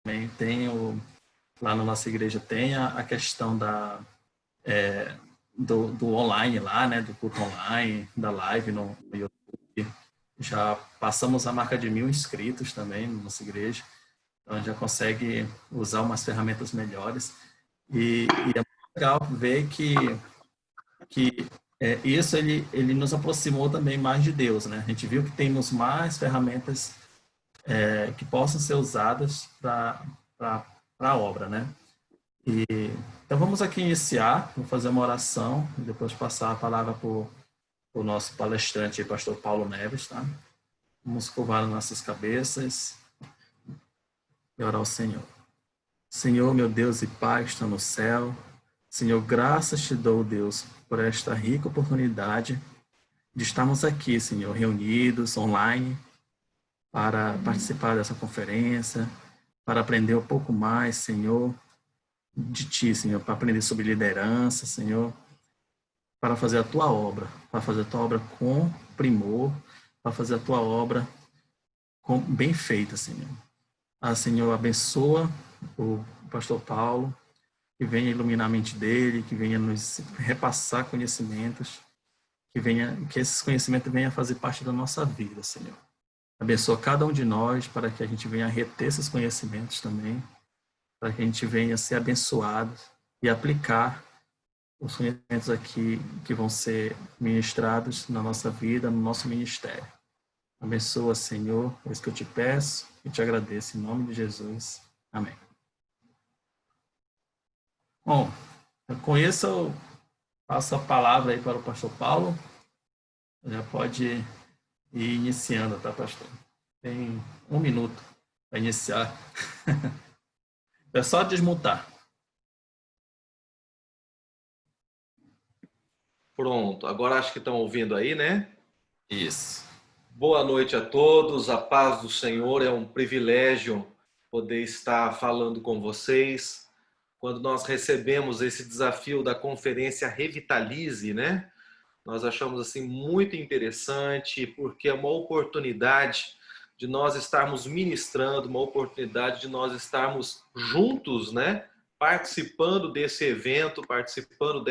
também tem lá na nossa igreja tem a questão do online lá, né, do culto online, da live no YouTube. Já passamos a marca de 1.000 inscritos também na nossa igreja, então a gente já consegue usar umas ferramentas melhores e é muito legal ver que isso ele nos aproximou também mais de Deus, né? A gente viu que temos mais ferramentas que possam ser usadas para a obra, né? Então vamos aqui iniciar, vou fazer uma oração e depois passar a palavra para o nosso palestrante, pastor Paulo Neves, tá? Vamos curvar as nossas cabeças e orar ao Senhor. Senhor, meu Deus e Pai, que está no céu, Senhor, graças te dou, Deus, por esta rica oportunidade de estarmos aqui, Senhor, reunidos online para participar dessa conferência, para aprender um pouco mais, Senhor, de Ti, Senhor, para aprender sobre liderança, Senhor, para fazer a Tua obra, para fazer a Tua obra com primor, para fazer a Tua obra bem feita, Senhor. Senhor, abençoa o pastor Paulo, que venha iluminar a mente dele, que venha nos repassar conhecimentos, que esses conhecimentos venham fazer parte da nossa vida, Senhor. Abençoa cada um de nós para que a gente venha reter esses conhecimentos também, para que a gente venha ser abençoado e aplicar os conhecimentos aqui que vão ser ministrados na nossa vida, no nosso ministério. Abençoa, Senhor, é isso que eu te peço e te agradeço em nome de Jesus. Amém. Bom, com isso eu passo a palavra aí para o pastor Paulo. Já pode ir iniciando, tá, pastor? Tem 1 minuto para iniciar. É só desmutar. Pronto, agora acho que estão ouvindo aí, né? Isso. Boa noite a todos, a paz do Senhor, é um privilégio poder estar falando com vocês. Quando nós recebemos esse desafio da conferência Revitalize, né? Nós achamos assim muito interessante, porque é uma oportunidade de nós estarmos ministrando, uma oportunidade de nós estarmos juntos, né? Participando desse evento, participando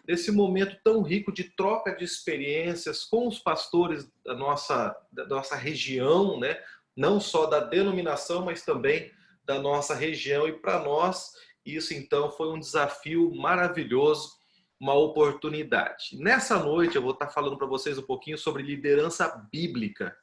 desse momento tão rico de troca de experiências com os pastores da nossa região, né? Não só da denominação, mas também da nossa região. E para nós, isso então foi um desafio maravilhoso, uma oportunidade. Nessa noite eu vou estar falando para vocês um pouquinho sobre liderança bíblica,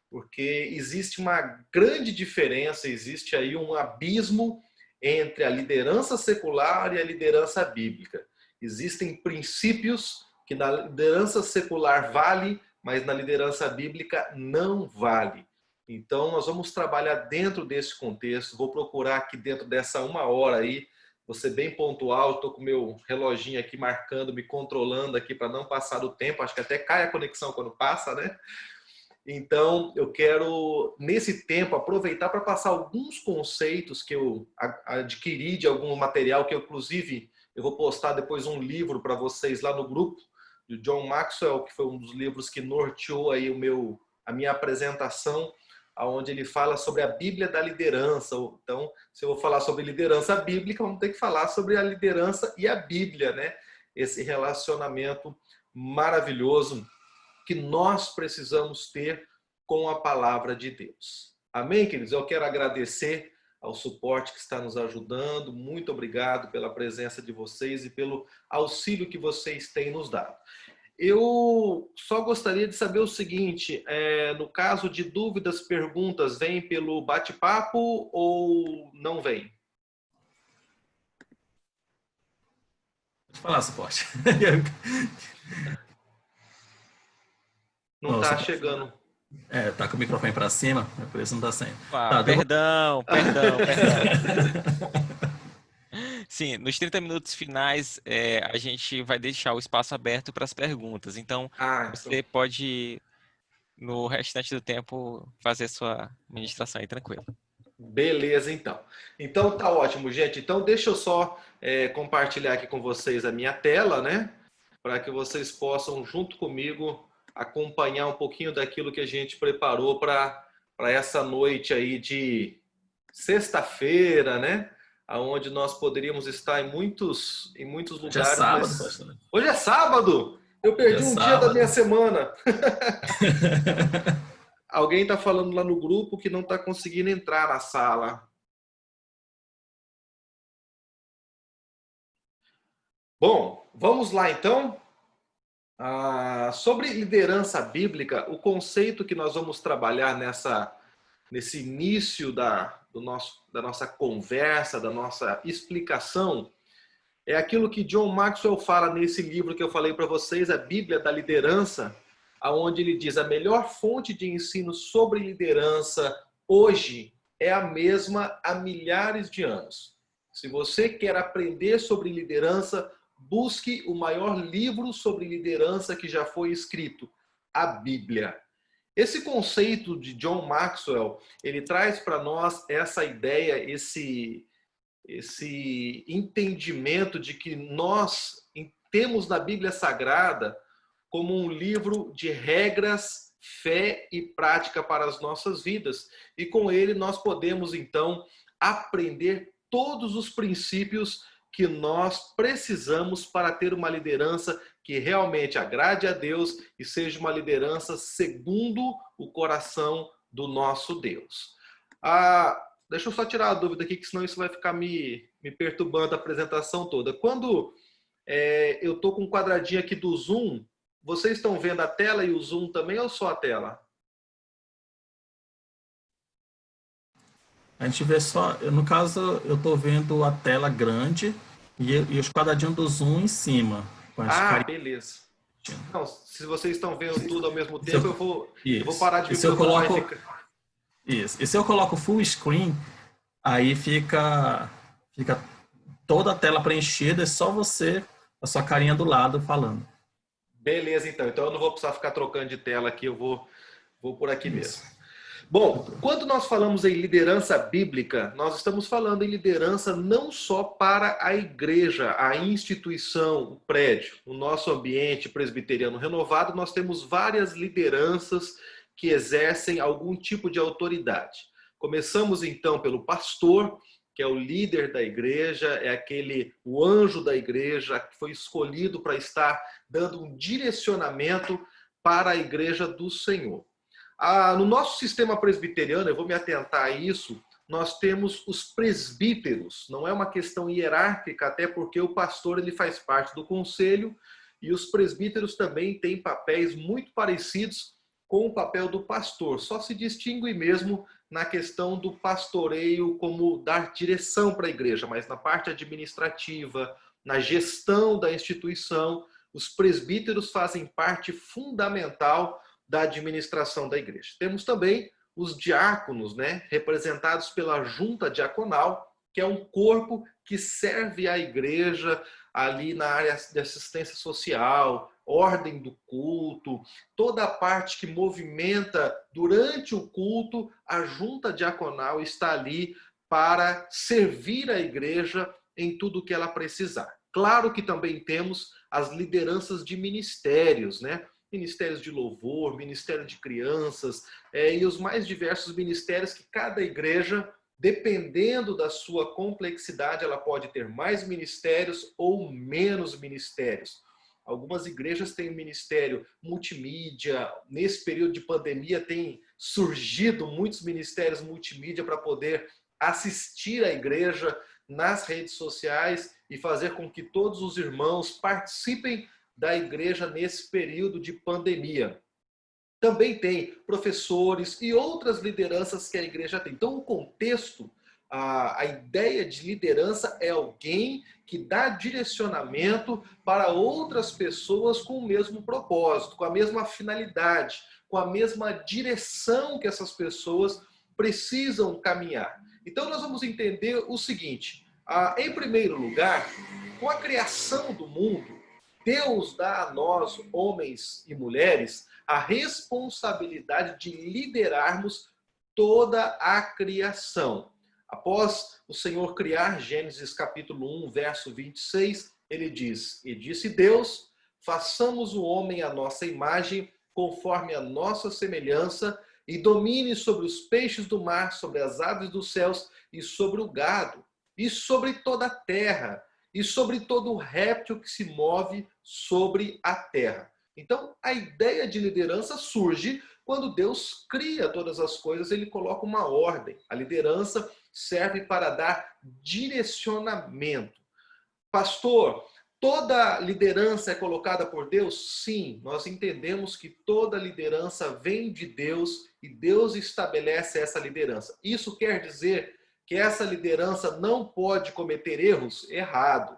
porque existe uma grande diferença, existe aí um abismo entre a liderança secular e a liderança bíblica. Existem princípios que na liderança secular vale, mas na liderança bíblica não vale. Então nós vamos trabalhar dentro desse contexto, vou procurar aqui dentro dessa 1 hora aí, vou ser bem pontual, estou com o meu reloginho aqui marcando, me controlando aqui para não passar do tempo, acho que até cai a conexão quando passa, né? Então, eu quero, nesse tempo, aproveitar para passar alguns conceitos que eu adquiri de algum material, que eu, inclusive, eu vou postar depois um livro para vocês lá no grupo, do John Maxwell, que foi um dos livros que norteou aí a minha apresentação, onde ele fala sobre a Bíblia da liderança. Então, se eu vou falar sobre liderança bíblica, vamos ter que falar sobre a liderança e a Bíblia, né? Esse relacionamento maravilhoso que nós precisamos ter com a palavra de Deus. Amém, queridos? Eu quero agradecer ao suporte que está nos ajudando. Muito obrigado pela presença de vocês e pelo auxílio que vocês têm nos dado. Eu só gostaria de saber o seguinte, no caso de dúvidas, perguntas, vem pelo bate-papo ou não vem? Pode falar, suporte. Não está chegando. Tá com o microfone para cima, por isso não está saindo. Tá, perdão. Sim, nos 30 minutos finais, a gente vai deixar o espaço aberto para as perguntas. Então, você pode, no restante do tempo, fazer sua ministração aí tranquilo. Beleza, então. Então tá ótimo, gente. Então deixa eu só compartilhar aqui com vocês a minha tela, né? Para que vocês possam, junto comigo, acompanhar um pouquinho daquilo que a gente preparou para essa noite aí de sexta-feira, né? Onde nós poderíamos estar em muitos lugares. Hoje é sábado, mas... pastor. Hoje é sábado! Eu perdi um dia da minha semana. Alguém está falando lá no grupo que não está conseguindo entrar na sala. Bom, vamos lá então. Sobre liderança bíblica, o conceito que nós vamos trabalhar nesse início da nossa conversa, da nossa explicação, é aquilo que John Maxwell fala nesse livro que eu falei para vocês, a Bíblia da Liderança, onde ele diz: a melhor fonte de ensino sobre liderança hoje é a mesma há milhares de anos. Se você quer aprender sobre liderança, busque o maior livro sobre liderança que já foi escrito, a Bíblia. Esse conceito de John Maxwell, ele traz para nós essa ideia, esse entendimento de que nós temos na Bíblia Sagrada como um livro de regras, fé e prática para as nossas vidas. E com ele nós podemos, então, aprender todos os princípios que nós precisamos para ter uma liderança que realmente agrade a Deus e seja uma liderança segundo o coração do nosso Deus. Deixa eu só tirar a dúvida aqui, que senão isso vai ficar me perturbando a apresentação toda. Quando eu estou com um quadradinho aqui do Zoom, vocês estão vendo a tela e o Zoom também ou só a tela? A gente vê só, no caso, eu estou vendo a tela grande e os quadradinhos do Zoom em cima. Beleza. Não, se vocês estão vendo tudo ao mesmo tempo, eu vou parar de ver Isso. E se eu coloco full screen, aí fica toda a tela preenchida, é só você, a sua carinha do lado falando. Beleza, então. Então eu não vou precisar ficar trocando de tela aqui, eu vou por aqui mesmo. Bom, quando nós falamos em liderança bíblica, nós estamos falando em liderança não só para a igreja, a instituição, o prédio. No nosso ambiente presbiteriano renovado, nós temos várias lideranças que exercem algum tipo de autoridade. Começamos então pelo pastor, que é o líder da igreja, é o anjo da igreja, que foi escolhido para estar dando um direcionamento para a igreja do Senhor. No nosso sistema presbiteriano, eu vou me atentar a isso, nós temos os presbíteros. Não é uma questão hierárquica, até porque o pastor ele faz parte do conselho e os presbíteros também têm papéis muito parecidos com o papel do pastor. Só se distingue mesmo na questão do pastoreio como dar direção para a igreja, mas na parte administrativa, na gestão da instituição, os presbíteros fazem parte fundamental da administração da igreja. Temos também os diáconos, representados pela junta diaconal, que é um corpo que serve à igreja ali na área de assistência social, ordem do culto, toda a parte que movimenta durante o culto, a junta diaconal está ali para servir a igreja em tudo o que ela precisar. Claro que também temos as lideranças de ministérios, Ministérios de louvor, Ministério de crianças e os mais diversos ministérios que cada igreja, dependendo da sua complexidade, ela pode ter mais ministérios ou menos ministérios. Algumas igrejas têm um ministério multimídia. Nesse período de pandemia tem surgido muitos ministérios multimídia para poder assistir a igreja nas redes sociais e fazer com que todos os irmãos participem da igreja nesse período de pandemia. Também tem professores e outras lideranças que a igreja tem. Então, o contexto, a ideia de liderança é alguém que dá direcionamento para outras pessoas com o mesmo propósito, com a mesma finalidade, com a mesma direção que essas pessoas precisam caminhar. Então, nós vamos entender o seguinte: em primeiro lugar, com a criação do mundo, Deus dá a nós, homens e mulheres, a responsabilidade de liderarmos toda a criação. Após o Senhor criar, Gênesis capítulo 1, verso 26, ele diz: e disse Deus, façamos o homem à nossa imagem, conforme a nossa semelhança, e domine sobre os peixes do mar, sobre as aves dos céus e sobre o gado, e sobre toda a terra, e sobre todo o réptil que se move sobre a terra. Então, a ideia de liderança surge quando Deus cria todas as coisas, ele coloca uma ordem. A liderança serve para dar direcionamento. Pastor, toda liderança é colocada por Deus? Sim, nós entendemos que toda liderança vem de Deus e Deus estabelece essa liderança. Isso quer dizer que essa liderança não pode cometer erros? Errado.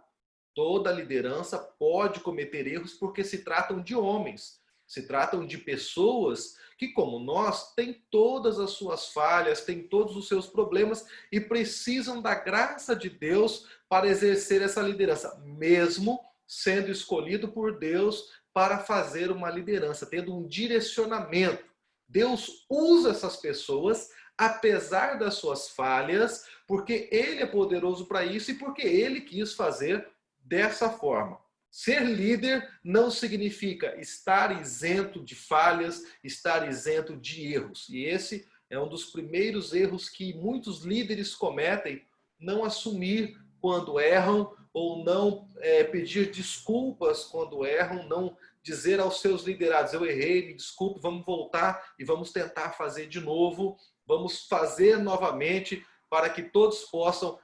Toda liderança pode cometer erros porque se tratam de homens, se tratam de pessoas que, como nós, têm todas as suas falhas, têm todos os seus problemas e precisam da graça de Deus para exercer essa liderança, mesmo sendo escolhido por Deus para fazer uma liderança, tendo um direcionamento. Deus usa essas pessoas, apesar das suas falhas, porque Ele é poderoso para isso e porque Ele quis fazer dessa forma. Ser líder não significa estar isento de falhas, estar isento de erros. E esse é um dos primeiros erros que muitos líderes cometem, não assumir quando erram ou não pedir desculpas quando erram, não dizer aos seus liderados, eu errei, me desculpe, vamos voltar e vamos tentar fazer de novo, vamos fazer novamente para que todos possam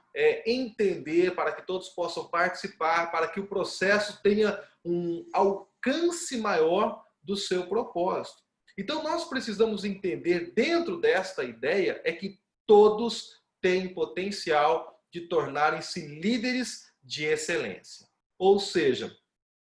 entender, para que todos possam participar, para que o processo tenha um alcance maior do seu propósito. Então, nós precisamos entender, dentro desta ideia, é que todos têm potencial de tornarem-se líderes de excelência. Ou seja,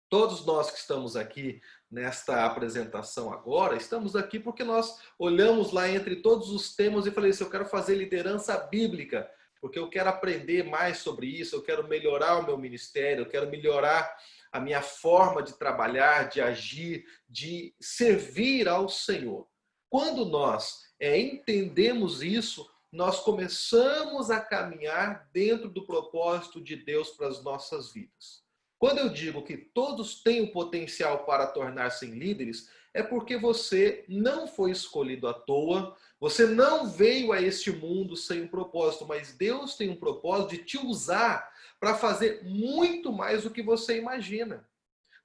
todos nós que estamos aqui nesta apresentação agora, estamos aqui porque nós olhamos lá entre todos os temas e falei assim, eu quero fazer liderança bíblica, porque eu quero aprender mais sobre isso, eu quero melhorar o meu ministério, eu quero melhorar a minha forma de trabalhar, de agir, de servir ao Senhor. Quando nós entendemos isso, nós começamos a caminhar dentro do propósito de Deus para as nossas vidas. Quando eu digo que todos têm o potencial para tornar-se líderes, é porque você não foi escolhido à toa, você não veio a este mundo sem um propósito, mas Deus tem um propósito de te usar para fazer muito mais do que você imagina.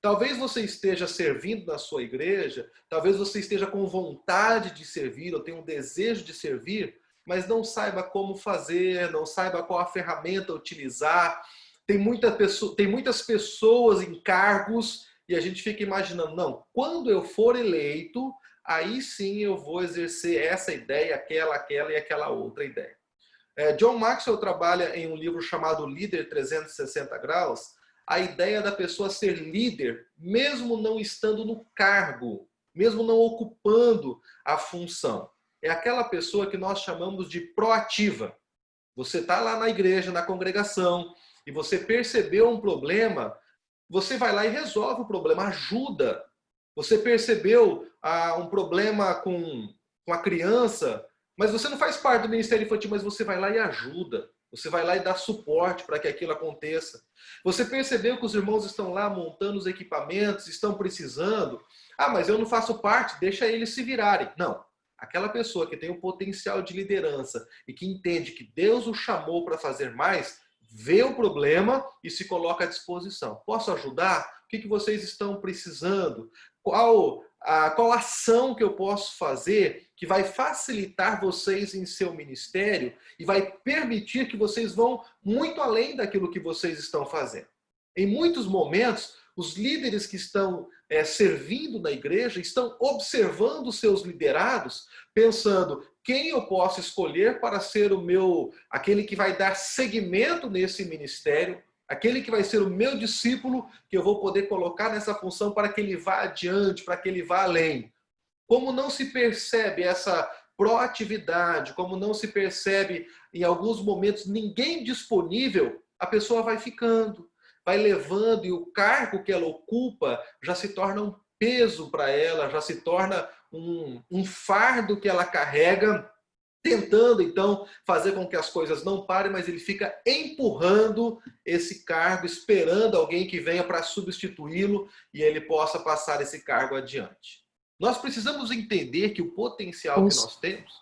Talvez você esteja servindo na sua igreja, talvez você esteja com vontade de servir, ou tenha um desejo de servir, mas não saiba como fazer, não saiba qual a ferramenta utilizar. Tem muitas pessoas em cargos e a gente fica imaginando, não, quando eu for eleito, aí sim eu vou exercer essa ideia, aquela e aquela outra ideia. John Maxwell trabalha em um livro chamado Líder 360 Graus, a ideia da pessoa ser líder, mesmo não estando no cargo, mesmo não ocupando a função. É aquela pessoa que nós chamamos de proativa. Você está lá na igreja, na congregação, e você percebeu um problema, você vai lá e resolve o problema, ajuda. Você percebeu um problema com a criança, mas você não faz parte do Ministério Infantil, mas você vai lá e ajuda. Você vai lá e dá suporte para que aquilo aconteça. Você percebeu que os irmãos estão lá montando os equipamentos, estão precisando. Ah, mas eu não faço parte, deixa eles se virarem. Não. Aquela pessoa que tem o potencial de liderança e que entende que Deus o chamou para fazer mais, vê o problema e se coloca à disposição. Posso ajudar? O que vocês estão precisando? Qual ação que eu posso fazer que vai facilitar vocês em seu ministério e vai permitir que vocês vão muito além daquilo que vocês estão fazendo? Em muitos momentos, os líderes que estão servindo na igreja estão observando seus liderados, pensando quem eu posso escolher para ser aquele que vai dar seguimento nesse ministério, aquele que vai ser o meu discípulo, que eu vou poder colocar nessa função para que ele vá adiante, para que ele vá além. Como não se percebe essa proatividade, como não se percebe em alguns momentos ninguém disponível, a pessoa vai ficando, vai levando, e o cargo que ela ocupa já se torna um peso para ela, já se torna um fardo que ela carrega, tentando então fazer com que as coisas não parem, mas ele fica empurrando esse cargo, esperando alguém que venha para substituí-lo e ele possa passar esse cargo adiante. Nós precisamos entender que o potencial que nós temos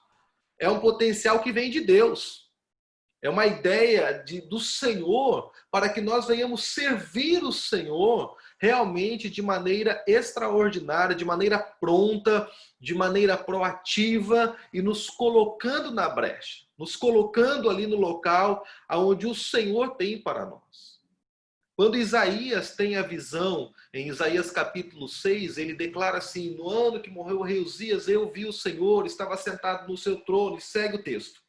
é um potencial que vem de Deus. É uma ideia do Senhor para que nós venhamos servir o Senhor realmente de maneira extraordinária, de maneira pronta, de maneira proativa e nos colocando na brecha, nos colocando ali no local onde o Senhor tem para nós. Quando Isaías tem a visão, em Isaías capítulo 6, ele declara assim: no ano que morreu o rei Uzias, eu vi o Senhor, estava sentado no seu trono, e segue o texto.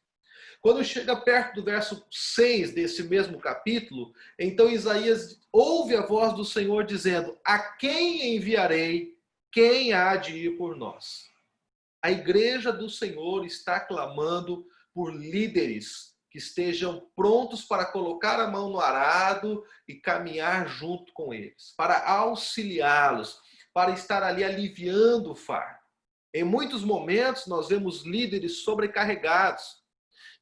Quando chega perto do verso 6 desse mesmo capítulo, então Isaías ouve a voz do Senhor dizendo: a quem enviarei? Quem há de ir por nós? A igreja do Senhor está clamando por líderes que estejam prontos para colocar a mão no arado e caminhar junto com eles, para auxiliá-los, para estar ali aliviando o fardo. Em muitos momentos nós vemos líderes sobrecarregados,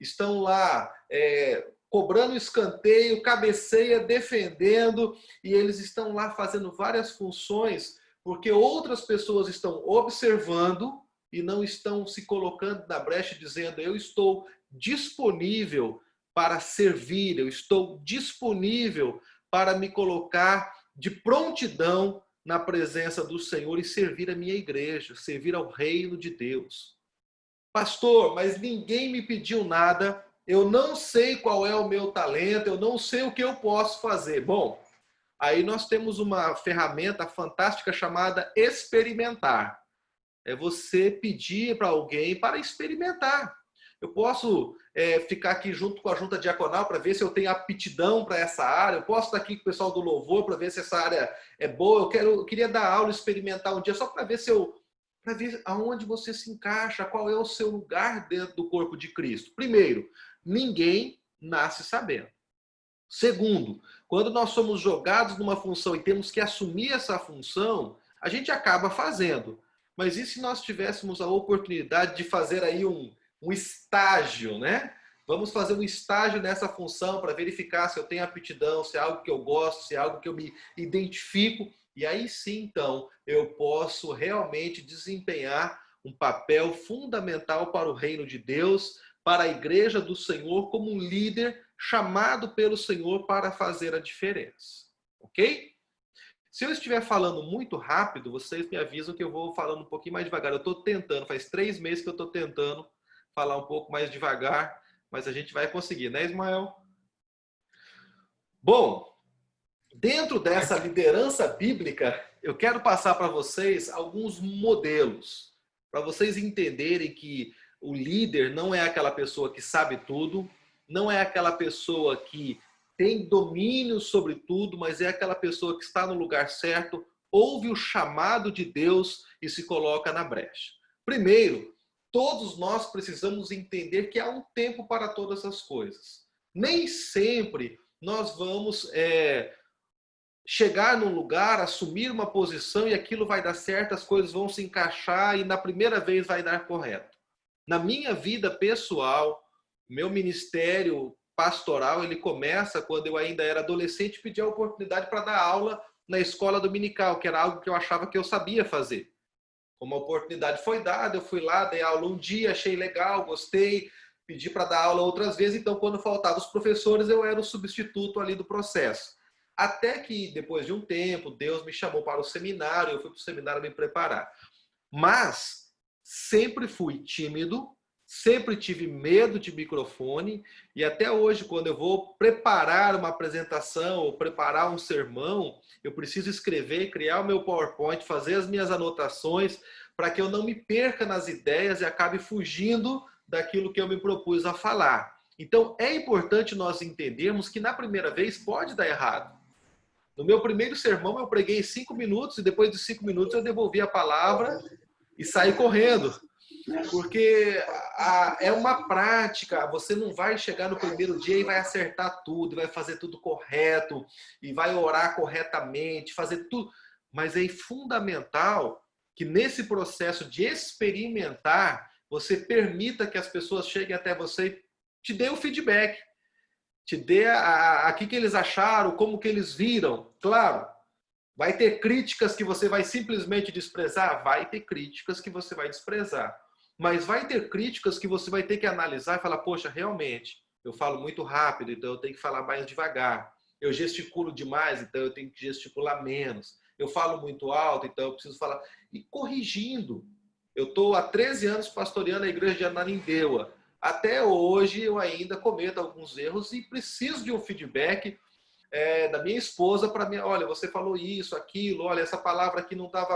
estão lá cobrando escanteio, cabeceia, defendendo, e eles estão lá fazendo várias funções, porque outras pessoas estão observando e não estão se colocando na brecha dizendo: eu estou disponível para servir, eu estou disponível para me colocar de prontidão na presença do Senhor e servir a minha igreja, servir ao reino de Deus. Pastor, mas ninguém me pediu nada, eu não sei qual é o meu talento, eu não sei o que eu posso fazer. Bom, aí nós temos uma ferramenta fantástica chamada experimentar. É você pedir para alguém para experimentar. Eu posso ficar aqui junto com a junta diaconal para ver se eu tenho aptidão para essa área. Eu posso estar aqui com o pessoal do louvor para ver se essa área é boa. Eu queria dar aula, experimentar um dia só para ver para ver aonde você se encaixa, qual é o seu lugar dentro do corpo de Cristo. Primeiro, ninguém nasce sabendo. Segundo, quando nós somos jogados numa função e temos que assumir essa função, a gente acaba fazendo. Mas e se nós tivéssemos a oportunidade de fazer aí um estágio, né? Vamos fazer um estágio nessa função para verificar se eu tenho aptidão, se é algo que eu gosto, se é algo que eu me identifico. E aí sim, então, eu posso realmente desempenhar um papel fundamental para o reino de Deus, para a igreja do Senhor, como um líder chamado pelo Senhor para fazer a diferença. Ok? Se eu estiver falando muito rápido, vocês me avisam que eu vou falando um pouquinho mais devagar. Eu estou tentando, faz 3 meses que eu estou tentando falar um pouco mais devagar, mas a gente vai conseguir, né, Ismael? Bom, dentro dessa liderança bíblica, eu quero passar para vocês alguns modelos, para vocês entenderem que o líder não é aquela pessoa que sabe tudo, não é aquela pessoa que tem domínio sobre tudo, mas é aquela pessoa que está no lugar certo, ouve o chamado de Deus e se coloca na brecha. Primeiro, todos nós precisamos entender que há um tempo para todas as coisas. Nem sempre nós vamos chegar num lugar, assumir uma posição e aquilo vai dar certo, as coisas vão se encaixar e na primeira vez vai dar correto. Na minha vida pessoal, meu ministério pastoral, ele começa quando eu ainda era adolescente e pedi a oportunidade para dar aula na escola dominical, que era algo que eu achava que eu sabia fazer. Como a oportunidade foi dada, eu fui lá, dei aula um dia, achei legal, gostei, pedi para dar aula outras vezes, então quando faltavam os professores, eu era o substituto ali do processo. Até que, depois de um tempo, Deus me chamou para o seminário, eu fui para o seminário me preparar. Mas sempre fui tímido, sempre tive medo de microfone, e até hoje, quando eu vou preparar uma apresentação ou preparar um sermão, eu preciso escrever, criar o meu PowerPoint, fazer as minhas anotações, para que eu não me perca nas ideias e acabe fugindo daquilo que eu me propus a falar. Então, é importante nós entendermos que na primeira vez pode dar errado. No meu primeiro sermão, eu preguei 5 minutos, e depois de 5 minutos eu devolvi a palavra e saí correndo. Porque é uma prática, você não vai chegar no primeiro dia e vai acertar tudo, vai fazer tudo correto, e vai orar corretamente, fazer tudo. Mas é fundamental que nesse processo de experimentar, você permita que as pessoas cheguem até você e te dê o feedback, te dê o que eles acharam, como que eles viram. Claro, Vai ter críticas que você vai simplesmente desprezar? Vai ter críticas que você vai desprezar. Mas vai ter críticas que você vai ter que analisar e falar, poxa, realmente, eu falo muito rápido, então eu tenho que falar mais devagar. Eu gesticulo demais, então eu tenho que gesticular menos. Eu falo muito alto, então eu preciso falar. E corrigindo. Eu estou há 13 anos pastoreando a igreja de Ananindeua. Até hoje eu ainda cometo alguns erros e preciso de um feedback da minha esposa para mim, olha, você falou isso, aquilo, olha, essa palavra aqui não estava...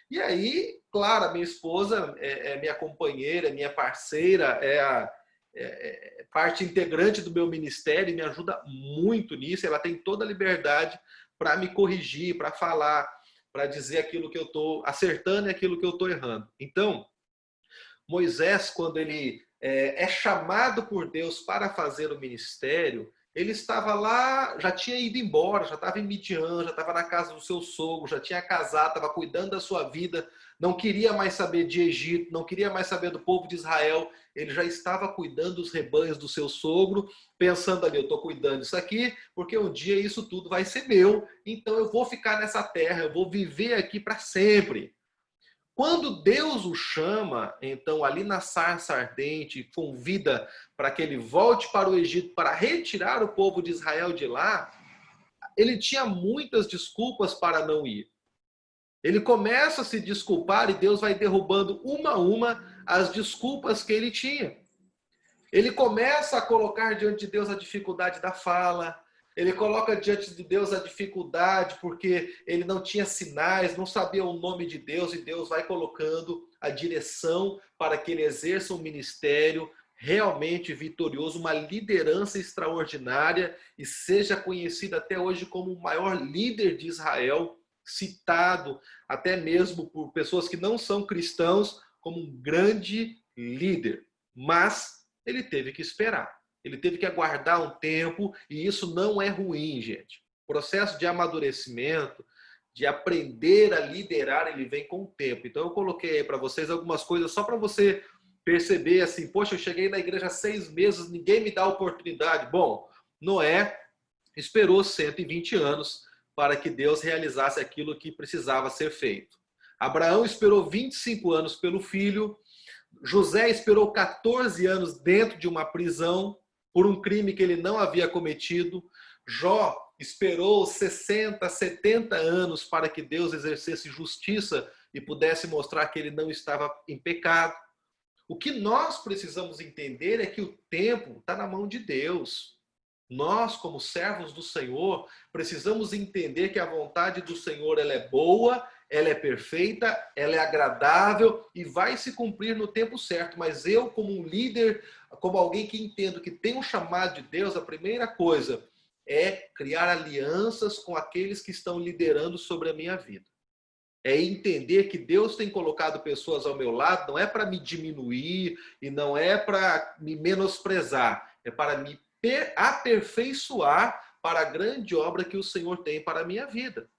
E aí, claro, a minha esposa é minha companheira, é minha parceira, é parte integrante do meu ministério e me ajuda muito nisso. Ela tem toda a liberdade para me corrigir, para falar, para dizer aquilo que eu estou acertando e aquilo que eu estou errando. Então, Moisés, quando ele é chamado por Deus para fazer o ministério, ele estava lá, já tinha ido embora, já estava em Midian, já estava na casa do seu sogro, já tinha casado, estava cuidando da sua vida, não queria mais saber de Egito, não queria mais saber do povo de Israel, ele já estava cuidando dos rebanhos do seu sogro, pensando ali, eu estou cuidando disso aqui, porque um dia isso tudo vai ser meu, então eu vou ficar nessa terra, eu vou viver aqui para sempre. Quando Deus o chama, então, ali na sarça ardente, convida para que ele volte para o Egito para retirar o povo de Israel de lá, ele tinha muitas desculpas para não ir. Ele começa a se desculpar e Deus vai derrubando uma a uma as desculpas que ele tinha. Ele começa a colocar diante de Deus a dificuldade da fala, ele coloca diante de Deus a dificuldade porque ele não tinha sinais, não sabia o nome de Deus, e Deus vai colocando a direção para que ele exerça um ministério realmente vitorioso, uma liderança extraordinária, e seja conhecido até hoje como o maior líder de Israel, citado até mesmo por pessoas que não são cristãos como um grande líder. Mas ele teve que esperar. Ele teve que aguardar um tempo, e isso não é ruim, gente. O processo de amadurecimento, de aprender a liderar, ele vem com o tempo. Então eu coloquei aí para vocês algumas coisas só para você perceber assim, poxa, eu cheguei na igreja há 6 meses, ninguém me dá oportunidade. Bom, Noé esperou 120 anos para que Deus realizasse aquilo que precisava ser feito. Abraão esperou 25 anos pelo filho. José esperou 14 anos dentro de uma prisão por um crime que ele não havia cometido. Jó esperou 60, 70 anos para que Deus exercesse justiça e pudesse mostrar que ele não estava em pecado. O que nós precisamos entender é que o tempo está na mão de Deus. Nós, como servos do Senhor, precisamos entender que a vontade do Senhor ela é boa, ela é perfeita, ela é agradável e vai se cumprir no tempo certo. Mas eu, como um líder, como alguém que entendo que tem um chamado de Deus, a primeira coisa é criar alianças com aqueles que estão liderando sobre a minha vida. É entender que Deus tem colocado pessoas ao meu lado, não é para me diminuir e não é para me menosprezar, é para me aperfeiçoar para a grande obra que o Senhor tem para a minha vida.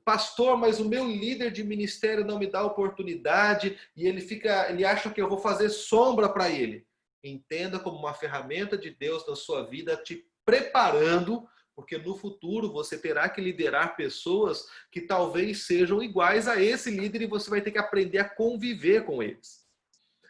Pastor, mas o meu líder de ministério não me dá oportunidade e ele acha que eu vou fazer sombra para ele. Entenda como uma ferramenta de Deus na sua vida, te preparando, porque no futuro você terá que liderar pessoas que talvez sejam iguais a esse líder e você vai ter que aprender a conviver com eles.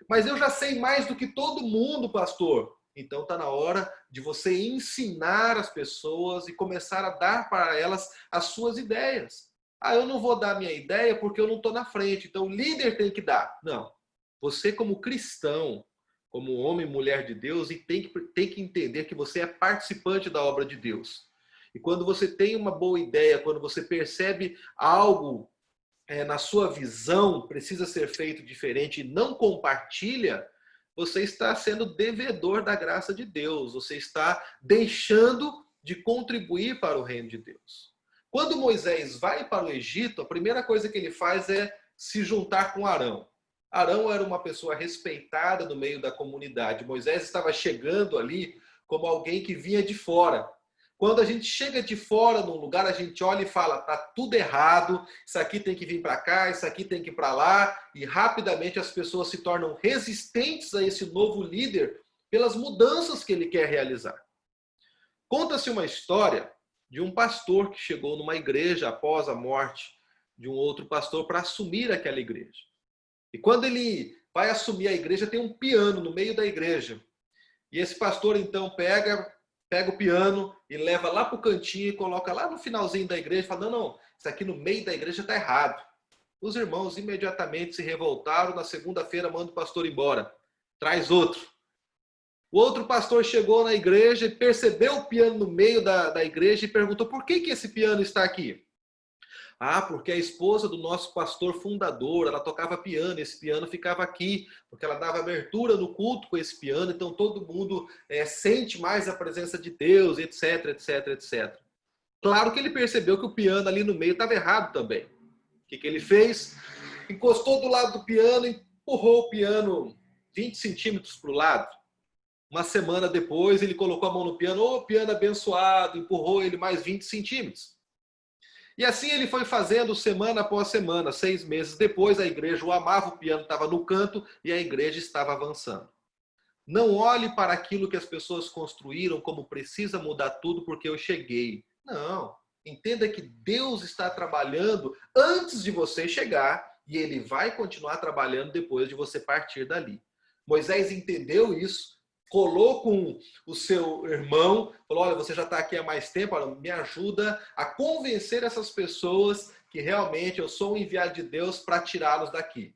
Mas eu já sei mais do que todo mundo, pastor. Então está na hora de você ensinar as pessoas e começar a dar para elas as suas ideias. Ah, eu não vou dar minha ideia porque eu não estou na frente, então o líder tem que dar. Não. Você como cristão, como homem e mulher de Deus, tem que entender que você é participante da obra de Deus. E quando você tem uma boa ideia, quando você percebe algo na sua visão precisa ser feito diferente e não compartilha, você está sendo devedor da graça de Deus. Você está deixando de contribuir para o reino de Deus. Quando Moisés vai para o Egito, a primeira coisa que ele faz é se juntar com Arão. Arão era uma pessoa respeitada no meio da comunidade. Moisés estava chegando ali como alguém que vinha de fora. Quando a gente chega de fora num lugar, a gente olha e fala, tá tudo errado, isso aqui tem que vir para cá, isso aqui tem que ir para lá, e rapidamente as pessoas se tornam resistentes a esse novo líder pelas mudanças que ele quer realizar. Conta-se uma história de um pastor que chegou numa igreja após a morte de um outro pastor para assumir aquela igreja. E quando ele vai assumir a igreja, tem um piano no meio da igreja. E esse pastor, então, pega o piano e leva lá para o cantinho e coloca lá no finalzinho da igreja e fala, não, isso aqui no meio da igreja está errado. Os irmãos imediatamente se revoltaram, na segunda-feira manda o pastor embora. Traz outro. O outro pastor chegou na igreja e percebeu o piano no meio da igreja e perguntou, por que esse piano está aqui? Ah, porque a esposa do nosso pastor fundador, ela tocava piano, esse piano ficava aqui, porque ela dava abertura no culto com esse piano, então todo mundo sente mais a presença de Deus, etc, etc, etc. Claro que ele percebeu que o piano ali no meio estava errado também. O que ele fez? Encostou do lado do piano, empurrou o piano 20 centímetros para o lado. Uma semana depois, ele colocou a mão no piano, ô, piano abençoado, empurrou ele mais 20 centímetros. E assim ele foi fazendo semana após semana. 6 meses depois, a igreja o amava, o piano estava no canto e a igreja estava avançando. Não olhe para aquilo que as pessoas construíram como precisa mudar tudo porque eu cheguei. Não. Entenda que Deus está trabalhando antes de você chegar e ele vai continuar trabalhando depois de você partir dali. Moisés entendeu isso, colou com o seu irmão, falou, olha, você já está aqui há mais tempo, olha, me ajuda a convencer essas pessoas que realmente eu sou um enviado de Deus para tirá-los daqui.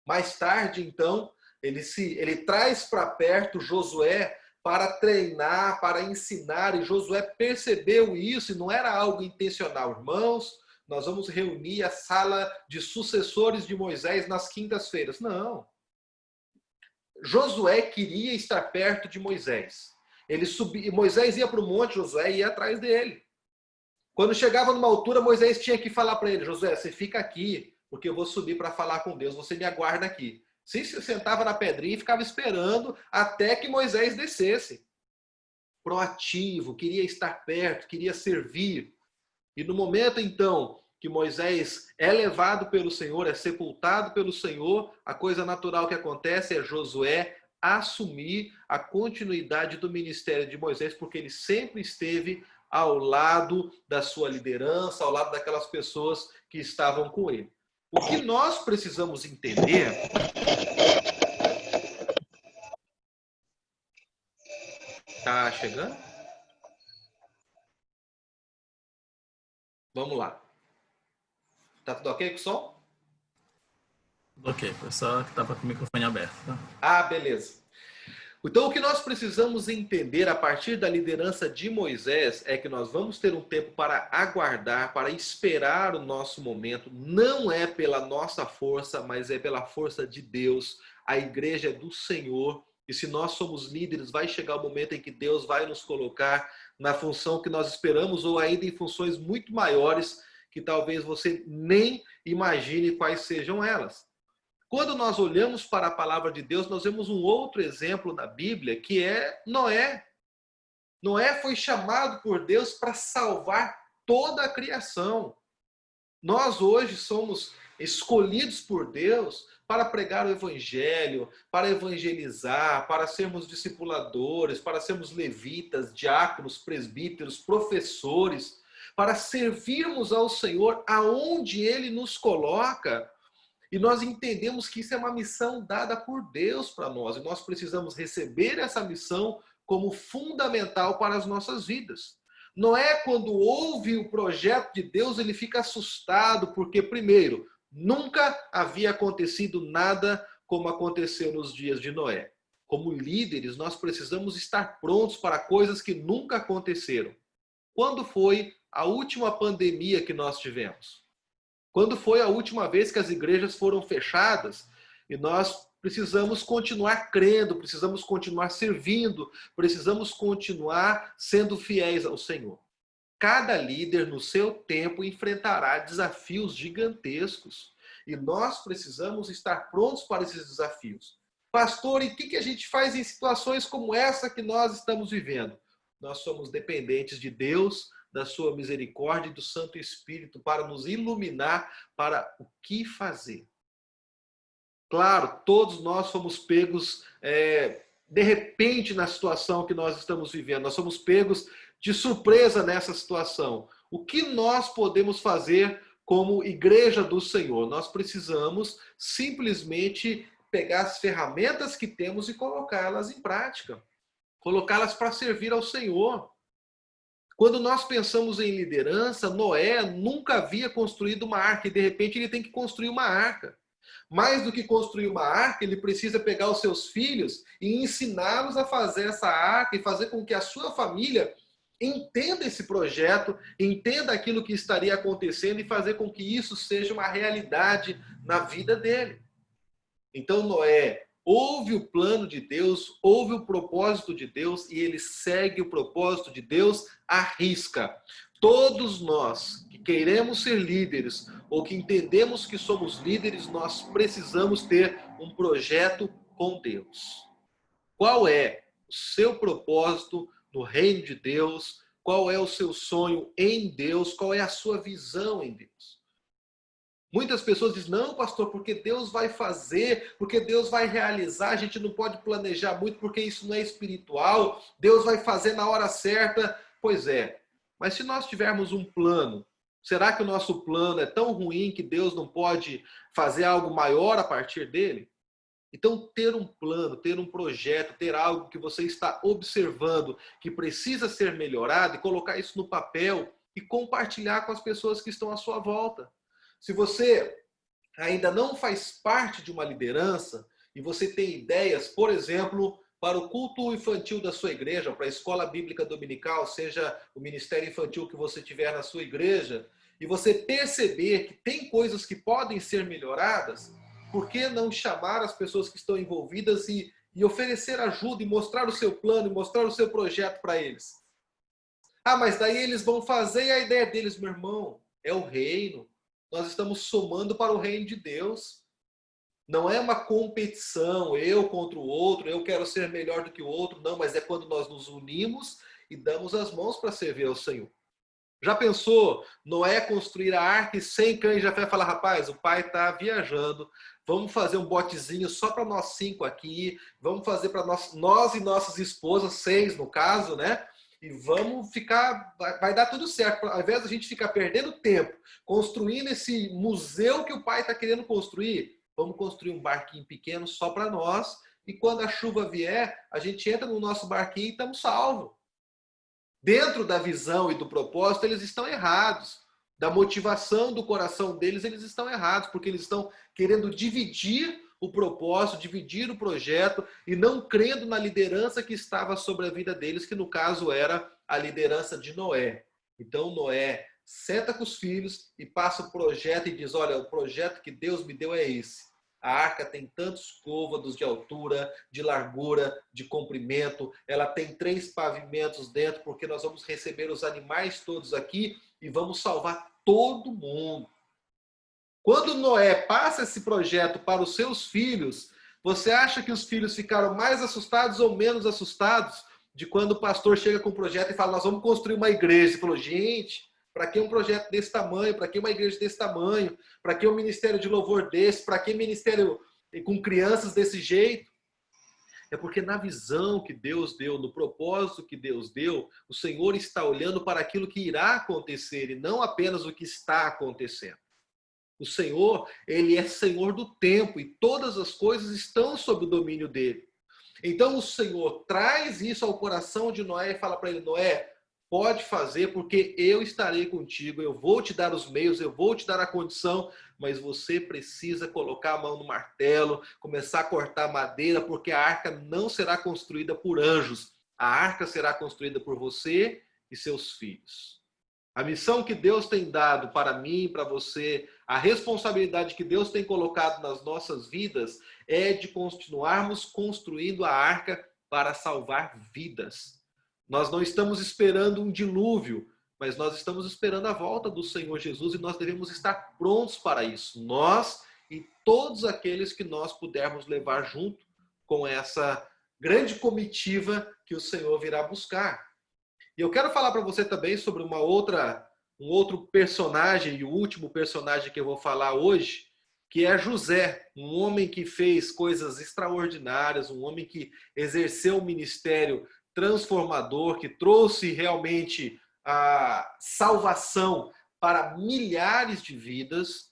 Mais tarde, então, ele traz para perto Josué para treinar, para ensinar, e Josué percebeu isso, e não era algo intencional. Irmãos, nós vamos reunir a sala de sucessores de Moisés nas quintas-feiras. Não. Josué queria estar perto de Moisés. Moisés ia para o monte, Josué ia atrás dele. Quando chegava numa altura, Moisés tinha que falar para ele, Josué, você fica aqui, porque eu vou subir para falar com Deus, você me aguarda aqui. Se sentava na pedrinha e ficava esperando até que Moisés descesse. Proativo, queria estar perto, queria servir. E no momento, então, que Moisés é levado pelo Senhor, é sepultado pelo Senhor, a coisa natural que acontece é Josué assumir a continuidade do ministério de Moisés, porque ele sempre esteve ao lado da sua liderança, ao lado daquelas pessoas que estavam com ele. O que nós precisamos entender... Tá chegando? Vamos lá. Tá tudo ok com o som? Tudo ok, foi só que estava com o microfone aberto. Tá? Ah, beleza. Então, o que nós precisamos entender a partir da liderança de Moisés é que nós vamos ter um tempo para aguardar, para esperar o nosso momento. Não é pela nossa força, mas é pela força de Deus. A igreja é do Senhor. E se nós somos líderes, vai chegar o momento em que Deus vai nos colocar na função que nós esperamos ou ainda em funções muito maiores que talvez você nem imagine quais sejam elas. Quando nós olhamos para a palavra de Deus, nós vemos um outro exemplo na Bíblia, que é Noé. Noé foi chamado por Deus para salvar toda a criação. Nós hoje somos escolhidos por Deus para pregar o evangelho, para evangelizar, para sermos discipuladores, para sermos levitas, diáconos, presbíteros, professores, para servirmos ao Senhor aonde Ele nos coloca. E nós entendemos que isso é uma missão dada por Deus para nós. E nós precisamos receber essa missão como fundamental para as nossas vidas. Noé, quando ouve o projeto de Deus, ele fica assustado, porque, primeiro, nunca havia acontecido nada como aconteceu nos dias de Noé. Como líderes, nós precisamos estar prontos para coisas que nunca aconteceram. Quando foi a última pandemia que nós tivemos? Quando foi a última vez que as igrejas foram fechadas? E nós precisamos continuar crendo, precisamos continuar servindo, precisamos continuar sendo fiéis ao Senhor. Cada líder, no seu tempo, enfrentará desafios gigantescos. E nós precisamos estar prontos para esses desafios. Pastor, e o que a gente faz em situações como essa que nós estamos vivendo? Nós somos dependentes de Deus, da sua misericórdia e do Santo Espírito para nos iluminar para o que fazer. Claro, todos nós fomos pegos de repente na situação que nós estamos vivendo. Nós somos pegos de surpresa nessa situação. O que nós podemos fazer como igreja do Senhor? Nós precisamos simplesmente pegar as ferramentas que temos e colocá-las em prática. Colocá-las para servir ao Senhor. Quando nós pensamos em liderança, Noé nunca havia construído uma arca e de repente ele tem que construir uma arca. Mais do que construir uma arca, ele precisa pegar os seus filhos e ensiná-los a fazer essa arca e fazer com que a sua família entenda esse projeto, entenda aquilo que estaria acontecendo e fazer com que isso seja uma realidade na vida dele. Então Noé ouve o plano de Deus, ouve o propósito de Deus e ele segue o propósito de Deus à risca. Todos nós que queremos ser líderes ou que entendemos que somos líderes, nós precisamos ter um projeto com Deus. Qual é o seu propósito no reino de Deus? Qual é o seu sonho em Deus? Qual é a sua visão em Deus? Muitas pessoas dizem, não, pastor, porque Deus vai fazer, porque Deus vai realizar, a gente não pode planejar muito porque isso não é espiritual, Deus vai fazer na hora certa. Pois é, mas se nós tivermos um plano, será que o nosso plano é tão ruim que Deus não pode fazer algo maior a partir dele? Então, ter um plano, ter um projeto, ter algo que você está observando, que precisa ser melhorado, e colocar isso no papel e compartilhar com as pessoas que estão à sua volta. Se você ainda não faz parte de uma liderança e você tem ideias, por exemplo, para o culto infantil da sua igreja, para a escola bíblica dominical, seja o ministério infantil que você tiver na sua igreja, e você perceber que tem coisas que podem ser melhoradas, por que não chamar as pessoas que estão envolvidas e oferecer ajuda e mostrar o seu plano, e mostrar o seu projeto para eles? Ah, mas daí eles vão fazer e a ideia deles, meu irmão, é o reino. Nós estamos somando para o reino de Deus. Não é uma competição, eu contra o outro, eu quero ser melhor do que o outro. Não, mas é quando nós nos unimos e damos as mãos para servir ao Senhor. Já pensou Noé construir a arca e 100 cães de Jafé falar, rapaz, o pai está viajando, vamos fazer um botezinho só para nós 5 aqui, vamos fazer para nós e nossas esposas, 6 no caso, né? E vamos ficar, vai dar tudo certo. Ao invés de a gente ficar perdendo tempo construindo esse museu que o pai está querendo construir, vamos construir um barquinho pequeno só para nós. E quando a chuva vier, a gente entra no nosso barquinho e estamos salvos. Dentro da visão e do propósito, eles estão errados. Da motivação do coração deles, eles estão errados, porque eles estão querendo dividir o propósito, dividir o projeto e não crendo na liderança que estava sobre a vida deles, que no caso era a liderança de Noé. Então Noé senta com os filhos e passa o projeto e diz, olha, o projeto que Deus me deu é esse. A arca tem tantos côvados de altura, de largura, de comprimento, ela tem 3 pavimentos dentro, porque nós vamos receber os animais todos aqui e vamos salvar todo mundo. Quando Noé passa esse projeto para os seus filhos, você acha que os filhos ficaram mais assustados ou menos assustados de quando o pastor chega com um projeto e fala, nós vamos construir uma igreja? E falou, gente, para que um projeto desse tamanho? Para que uma igreja desse tamanho? Para que um ministério de louvor desse? Para que ministério com crianças desse jeito? É porque na visão que Deus deu, no propósito que Deus deu, o Senhor está olhando para aquilo que irá acontecer e não apenas o que está acontecendo. O Senhor, ele é Senhor do tempo e todas as coisas estão sob o domínio dele. Então o Senhor traz isso ao coração de Noé e fala para ele, Noé, pode fazer porque eu estarei contigo, eu vou te dar os meios, eu vou te dar a condição, mas você precisa colocar a mão no martelo, começar a cortar madeira, porque a arca não será construída por anjos, a arca será construída por você e seus filhos. A missão que Deus tem dado para mim, para você, a responsabilidade que Deus tem colocado nas nossas vidas é de continuarmos construindo a arca para salvar vidas. Nós não estamos esperando um dilúvio, mas nós estamos esperando a volta do Senhor Jesus e nós devemos estar prontos para isso. Nós e todos aqueles que nós pudermos levar junto com essa grande comitiva que o Senhor virá buscar. E eu quero falar para você também sobre um outro personagem, e o último personagem que eu vou falar hoje, que é José, um homem que fez coisas extraordinárias, um homem que exerceu um ministério transformador, que trouxe realmente a salvação para milhares de vidas,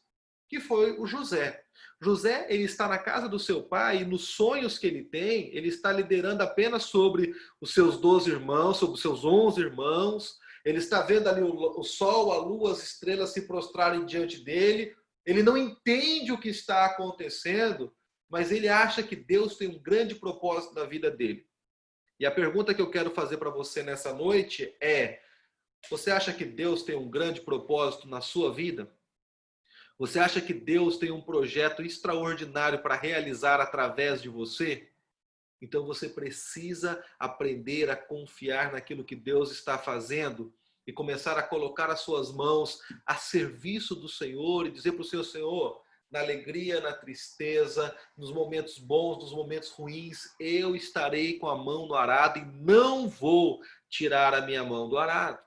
que foi o José. José, ele está na casa do seu pai e nos sonhos que ele tem, ele está liderando apenas sobre os seus 12 irmãos, sobre os seus 11 irmãos. Ele está vendo ali o sol, a lua, as estrelas se prostrarem diante dele. Ele não entende o que está acontecendo, mas ele acha que Deus tem um grande propósito na vida dele. E a pergunta que eu quero fazer para você nessa noite é: você acha que Deus tem um grande propósito na sua vida? Você acha que Deus tem um projeto extraordinário para realizar através de você? Então você precisa aprender a confiar naquilo que Deus está fazendo e começar a colocar as suas mãos a serviço do Senhor e dizer para o seu Senhor, na alegria, na tristeza, nos momentos bons, nos momentos ruins, eu estarei com a mão no arado e não vou tirar a minha mão do arado.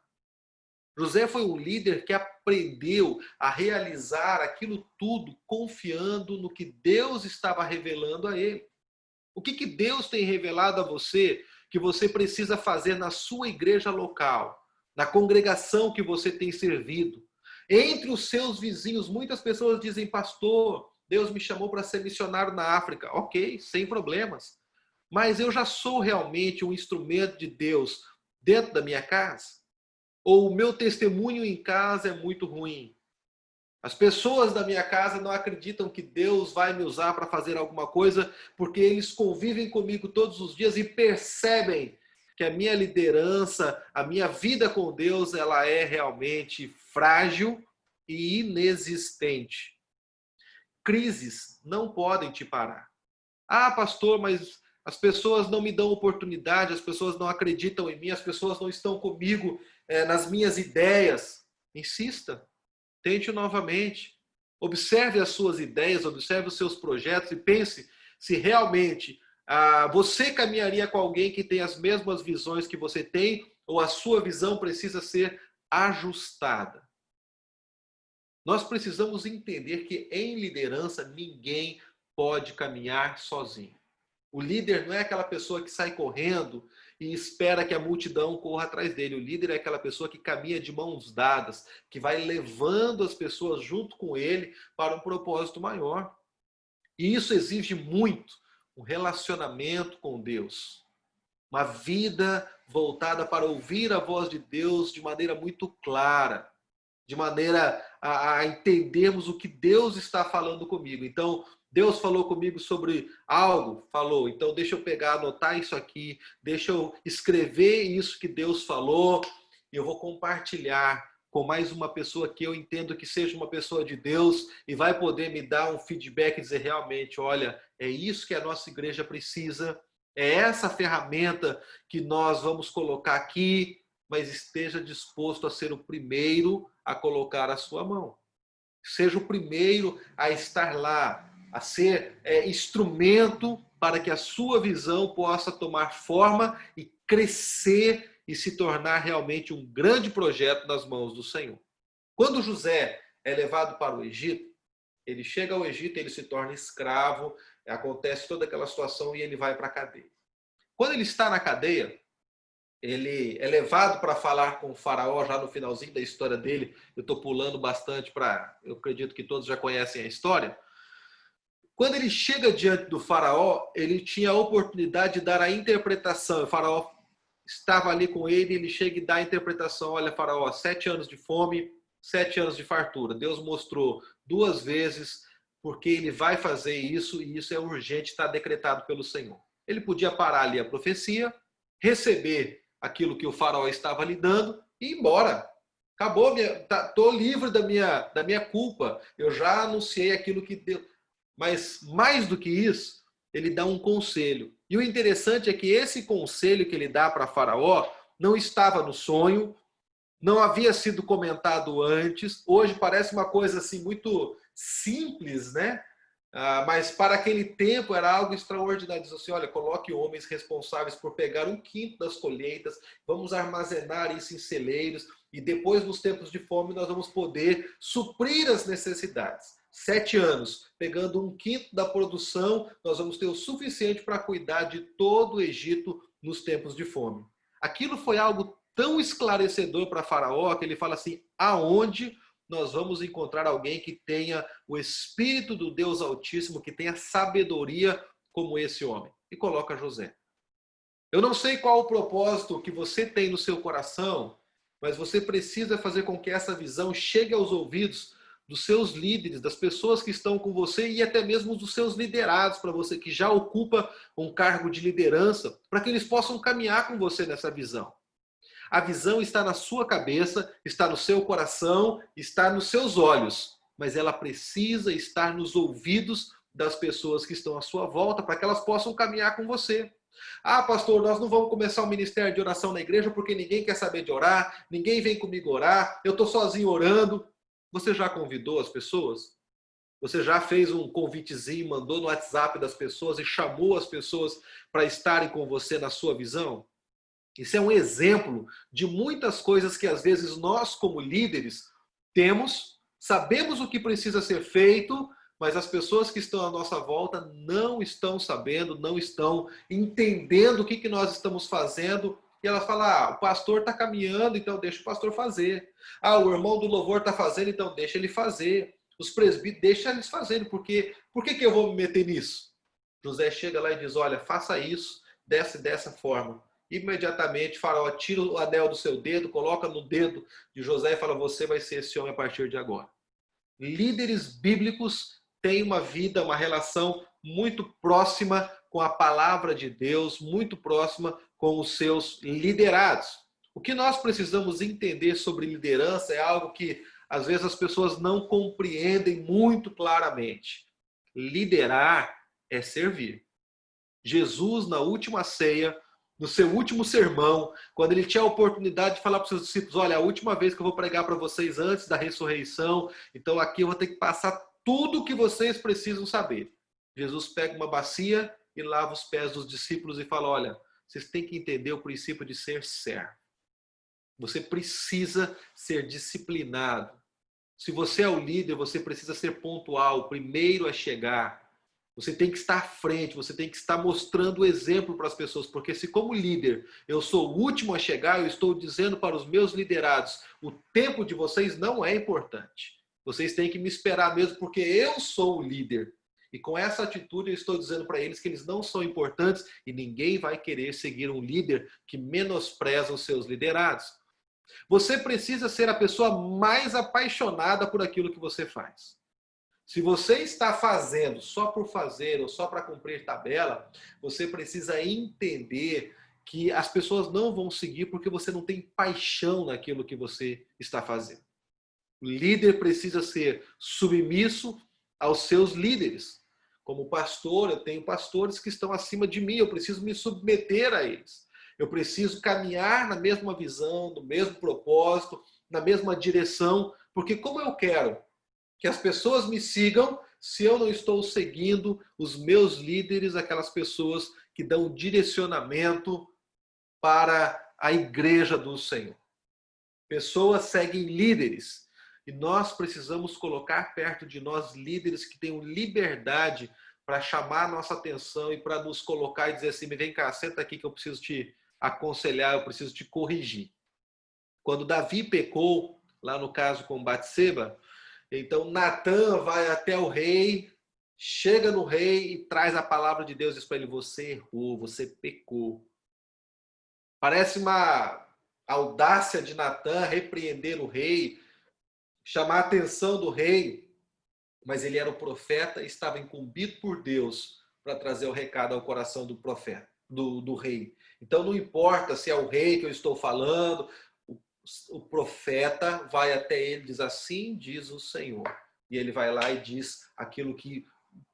José foi um líder que aprendeu a realizar aquilo tudo confiando no que Deus estava revelando a ele. O que Deus tem revelado a você que você precisa fazer na sua igreja local, na congregação que você tem servido? Entre os seus vizinhos, muitas pessoas dizem, pastor, Deus me chamou para ser missionário na África. Ok, sem problemas. Mas eu já sou realmente um instrumento de Deus dentro da minha casa? Ou o meu testemunho em casa é muito ruim? As pessoas da minha casa não acreditam que Deus vai me usar para fazer alguma coisa, porque eles convivem comigo todos os dias e percebem que a minha liderança, a minha vida com Deus, ela é realmente frágil e inexistente. Crises não podem te parar. Ah, pastor, mas as pessoas não me dão oportunidade, as pessoas não acreditam em mim, as pessoas não estão comigo nas minhas ideias. Insista, tente novamente. Observe as suas ideias, observe os seus projetos e pense se realmente você caminharia com alguém que tem as mesmas visões que você tem ou a sua visão precisa ser ajustada. Nós precisamos entender que em liderança ninguém pode caminhar sozinho. O líder não é aquela pessoa que sai correndo e espera que a multidão corra atrás dele. O líder é aquela pessoa que caminha de mãos dadas, que vai levando as pessoas junto com ele para um propósito maior. E isso exige muito um relacionamento com Deus. Uma vida voltada para ouvir a voz de Deus de maneira muito clara, de maneira a entendermos o que Deus está falando comigo. Então, Deus falou comigo sobre algo, falou, então deixa eu pegar, anotar isso aqui, deixa eu escrever isso que Deus falou e eu vou compartilhar com mais uma pessoa que eu entendo que seja uma pessoa de Deus e vai poder me dar um feedback e dizer realmente, olha, é isso que a nossa igreja precisa, é essa ferramenta que nós vamos colocar aqui, mas esteja disposto a ser o primeiro a colocar a sua mão. Seja o primeiro a estar lá, a ser instrumento para que a sua visão possa tomar forma e crescer e se tornar realmente um grande projeto nas mãos do Senhor. Quando José é levado para o Egito, ele chega ao Egito, ele se torna escravo, acontece toda aquela situação e ele vai para a cadeia. Quando ele está na cadeia, ele é levado para falar com o faraó já no finalzinho da história dele. Eu estou pulando bastante eu acredito que todos já conhecem a história. Quando ele chega diante do faraó, ele tinha a oportunidade de dar a interpretação. O faraó estava ali com ele, ele chega e dá a interpretação. Olha, faraó, 7 anos de fome, 7 anos de fartura. Deus mostrou 2 vezes porque ele vai fazer isso e isso é urgente, está decretado pelo Senhor. Ele podia parar ali a profecia, receber aquilo que o faraó estava lhe dando e ir embora. Acabou, estou livre da minha culpa. Eu já anunciei aquilo que Deus... Mas mais do que isso, ele dá um conselho. E o interessante é que esse conselho que ele dá para Faraó não estava no sonho, não havia sido comentado antes. Hoje parece uma coisa assim muito simples, né? Mas para aquele tempo era algo extraordinário. Diz assim, olha, coloque homens responsáveis por pegar 1/5 das colheitas, vamos armazenar isso em celeiros e depois, nos tempos de fome, nós vamos poder suprir as necessidades. 7 anos, pegando 1/5 da produção, nós vamos ter o suficiente para cuidar de todo o Egito nos tempos de fome. Aquilo foi algo tão esclarecedor para Faraó que ele fala assim: aonde nós vamos encontrar alguém que tenha o Espírito do Deus Altíssimo, que tenha sabedoria como esse homem? E coloca José. Eu não sei qual o propósito que você tem no seu coração, mas você precisa fazer com que essa visão chegue aos ouvidos dos seus líderes, das pessoas que estão com você e até mesmo dos seus liderados, para você que já ocupa um cargo de liderança, para que eles possam caminhar com você nessa visão. A visão está na sua cabeça, está no seu coração, está nos seus olhos, mas ela precisa estar nos ouvidos das pessoas que estão à sua volta, para que elas possam caminhar com você. Ah, pastor, nós não vamos começar um ministério de oração na igreja porque ninguém quer saber de orar, ninguém vem comigo orar, eu estou sozinho orando. Você já convidou as pessoas? Você já fez um convitezinho, mandou no WhatsApp das pessoas e chamou as pessoas para estarem com você na sua visão? Isso é um exemplo de muitas coisas que às vezes nós, como líderes, temos, sabemos o que precisa ser feito, mas as pessoas que estão à nossa volta não estão sabendo, não estão entendendo o que nós estamos fazendo. E elas falam: ah, o pastor está caminhando, então deixa o pastor fazer. Ah, o irmão do louvor está fazendo, então deixa ele fazer. Os presbíteros, deixa eles fazerem, porque por que eu vou me meter nisso? José chega lá e diz: olha, faça isso dessa forma. Imediatamente, Faraó tira o anel do seu dedo, coloca no dedo de José e fala: você vai ser esse homem a partir de agora. Líderes bíblicos têm uma vida, uma relação muito próxima com a palavra de Deus, muito próxima com os seus liderados. O que nós precisamos entender sobre liderança é algo que às vezes as pessoas não compreendem muito claramente. Liderar é servir. Jesus, na última ceia, no seu último sermão, quando ele tinha a oportunidade de falar para os seus discípulos: olha, a última vez que eu vou pregar para vocês antes da ressurreição, então aqui eu vou ter que passar tudo o que vocês precisam saber. Jesus pega uma bacia e lava os pés dos discípulos e fala: olha, vocês têm que entender o princípio de ser servo. Você precisa ser disciplinado. Se você é o líder, você precisa ser pontual, o primeiro a chegar. Você tem que estar à frente, você tem que estar mostrando o exemplo para as pessoas, porque se como líder eu sou o último a chegar, eu estou dizendo para os meus liderados: o tempo de vocês não é importante. Vocês têm que me esperar mesmo, porque eu sou o líder. E com essa atitude eu estou dizendo para eles que eles não são importantes e ninguém vai querer seguir um líder que menospreza os seus liderados. Você precisa ser a pessoa mais apaixonada por aquilo que você faz. Se você está fazendo só por fazer ou só para cumprir tabela, você precisa entender que as pessoas não vão seguir porque você não tem paixão naquilo que você está fazendo. O líder precisa ser submisso aos seus líderes. Como pastor, eu tenho pastores que estão acima de mim, eu preciso me submeter a eles. Eu preciso caminhar na mesma visão, no mesmo propósito, na mesma direção, porque como eu quero que as pessoas me sigam se eu não estou seguindo os meus líderes, aquelas pessoas que dão direcionamento para a igreja do Senhor? Pessoas seguem líderes. E nós precisamos colocar perto de nós líderes que tenham liberdade para chamar a nossa atenção e para nos colocar e dizer assim: vem cá, senta aqui que eu preciso te aconselhar, eu preciso te corrigir. Quando Davi pecou, lá no caso com Batseba, então Natã vai até o rei, chega no rei e traz a palavra de Deus e diz para ele: você errou, você pecou. Parece uma audácia de Natã repreender o rei, chamar a atenção do rei, mas ele era o profeta e estava incumbido por Deus para trazer o recado ao coração do profeta, do rei. Então não importa se é o rei que eu estou falando, o profeta vai até ele e diz: assim diz o Senhor. E ele vai lá e diz aquilo que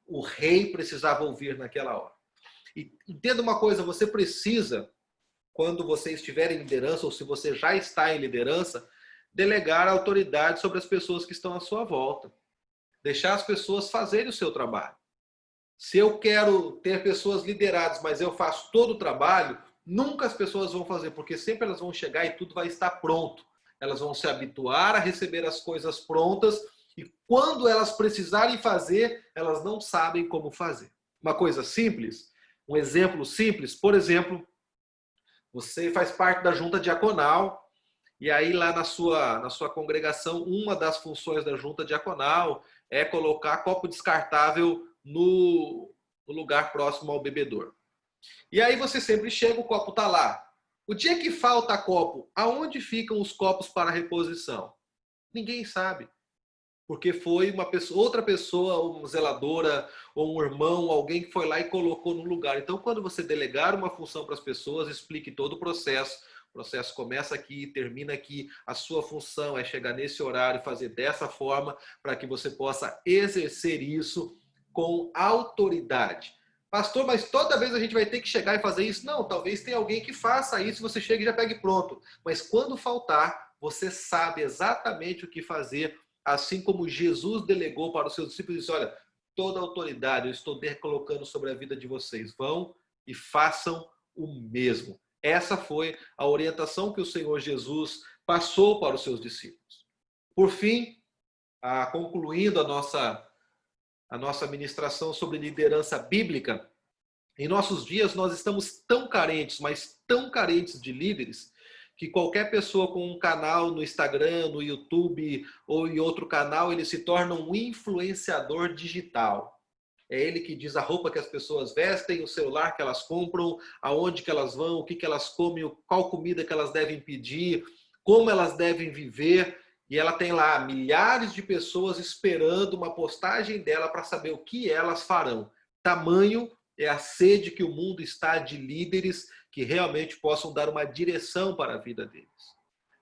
o rei precisava ouvir naquela hora. E entenda uma coisa, você precisa, quando você estiver em liderança, ou se você já está em liderança, delegar a autoridade sobre as pessoas que estão à sua volta. Deixar as pessoas fazerem o seu trabalho. Se eu quero ter pessoas lideradas, mas eu faço todo o trabalho, nunca as pessoas vão fazer, porque sempre elas vão chegar e tudo vai estar pronto. Elas vão se habituar a receber as coisas prontas e quando elas precisarem fazer, elas não sabem como fazer. Uma coisa simples, um exemplo simples, por exemplo, Você faz parte da junta diaconal, e aí lá na sua congregação, uma das funções da junta diaconal é colocar copo descartável no lugar próximo ao bebedouro. E aí você sempre chega, o copo está lá. O dia que falta copo, aonde ficam os copos para reposição? Ninguém sabe. Porque foi outra pessoa, uma zeladora, ou um irmão, alguém que foi lá e colocou no lugar. Então, quando você delegar uma função para as pessoas, explique todo o processo. O processo começa aqui, termina aqui. A sua função é chegar nesse horário, fazer dessa forma, para que você possa exercer isso com autoridade. Pastor, mas toda vez a gente vai ter que chegar e fazer isso? Não, talvez tenha alguém que faça isso, você chega e já pegue pronto. Mas quando faltar, você sabe exatamente o que fazer, assim como Jesus delegou para os seus discípulos, disse, olha, toda a autoridade eu estou colocando sobre a vida de vocês. Vão e façam o mesmo. Essa foi a orientação que o Senhor Jesus passou para os seus discípulos. Por fim, concluindo a nossa ministração sobre liderança bíblica, em nossos dias nós estamos tão carentes, mas tão carentes de líderes, que qualquer pessoa com um canal no Instagram, no YouTube ou em outro canal, ele se torna um influenciador digital. É ele que diz a roupa que as pessoas vestem, o celular que elas compram, aonde que elas vão, o que que elas comem, qual comida que elas devem pedir, como elas devem viver. E ela tem lá milhares de pessoas esperando uma postagem dela para saber o que elas farão. Tamanho é a sede que o mundo está de líderes que realmente possam dar uma direção para a vida deles.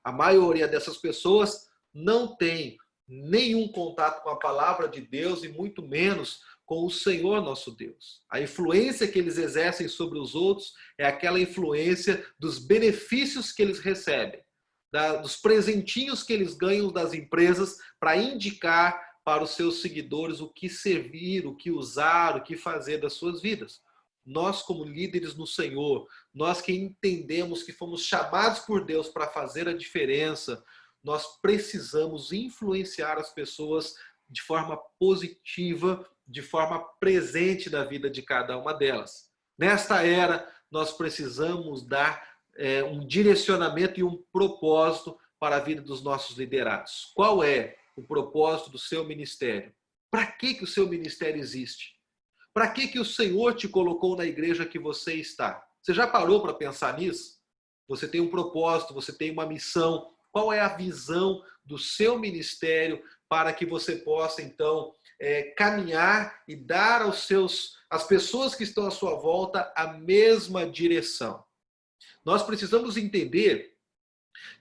A maioria dessas pessoas não tem nenhum contato com a palavra de Deus e muito menos com o Senhor nosso Deus. A influência que eles exercem sobre os outros é aquela influência dos benefícios que eles recebem, dos presentinhos que eles ganham das empresas para indicar para os seus seguidores o que servir, o que usar, o que fazer das suas vidas. Nós, como líderes no Senhor, nós que entendemos que fomos chamados por Deus para fazer a diferença, nós precisamos influenciar as pessoas de forma positiva, de forma presente na vida de cada uma delas. Nesta era, nós precisamos dar um direcionamento e um propósito para a vida dos nossos liderados. Qual é o propósito do seu ministério? Para que o seu ministério existe? Para que o Senhor te colocou na igreja que você está? Você já parou para pensar nisso? Você tem um propósito, você tem uma missão. Qual é a visão do seu ministério para que você possa, então, caminhar e dar às pessoas que estão à sua volta a mesma direção? Nós precisamos entender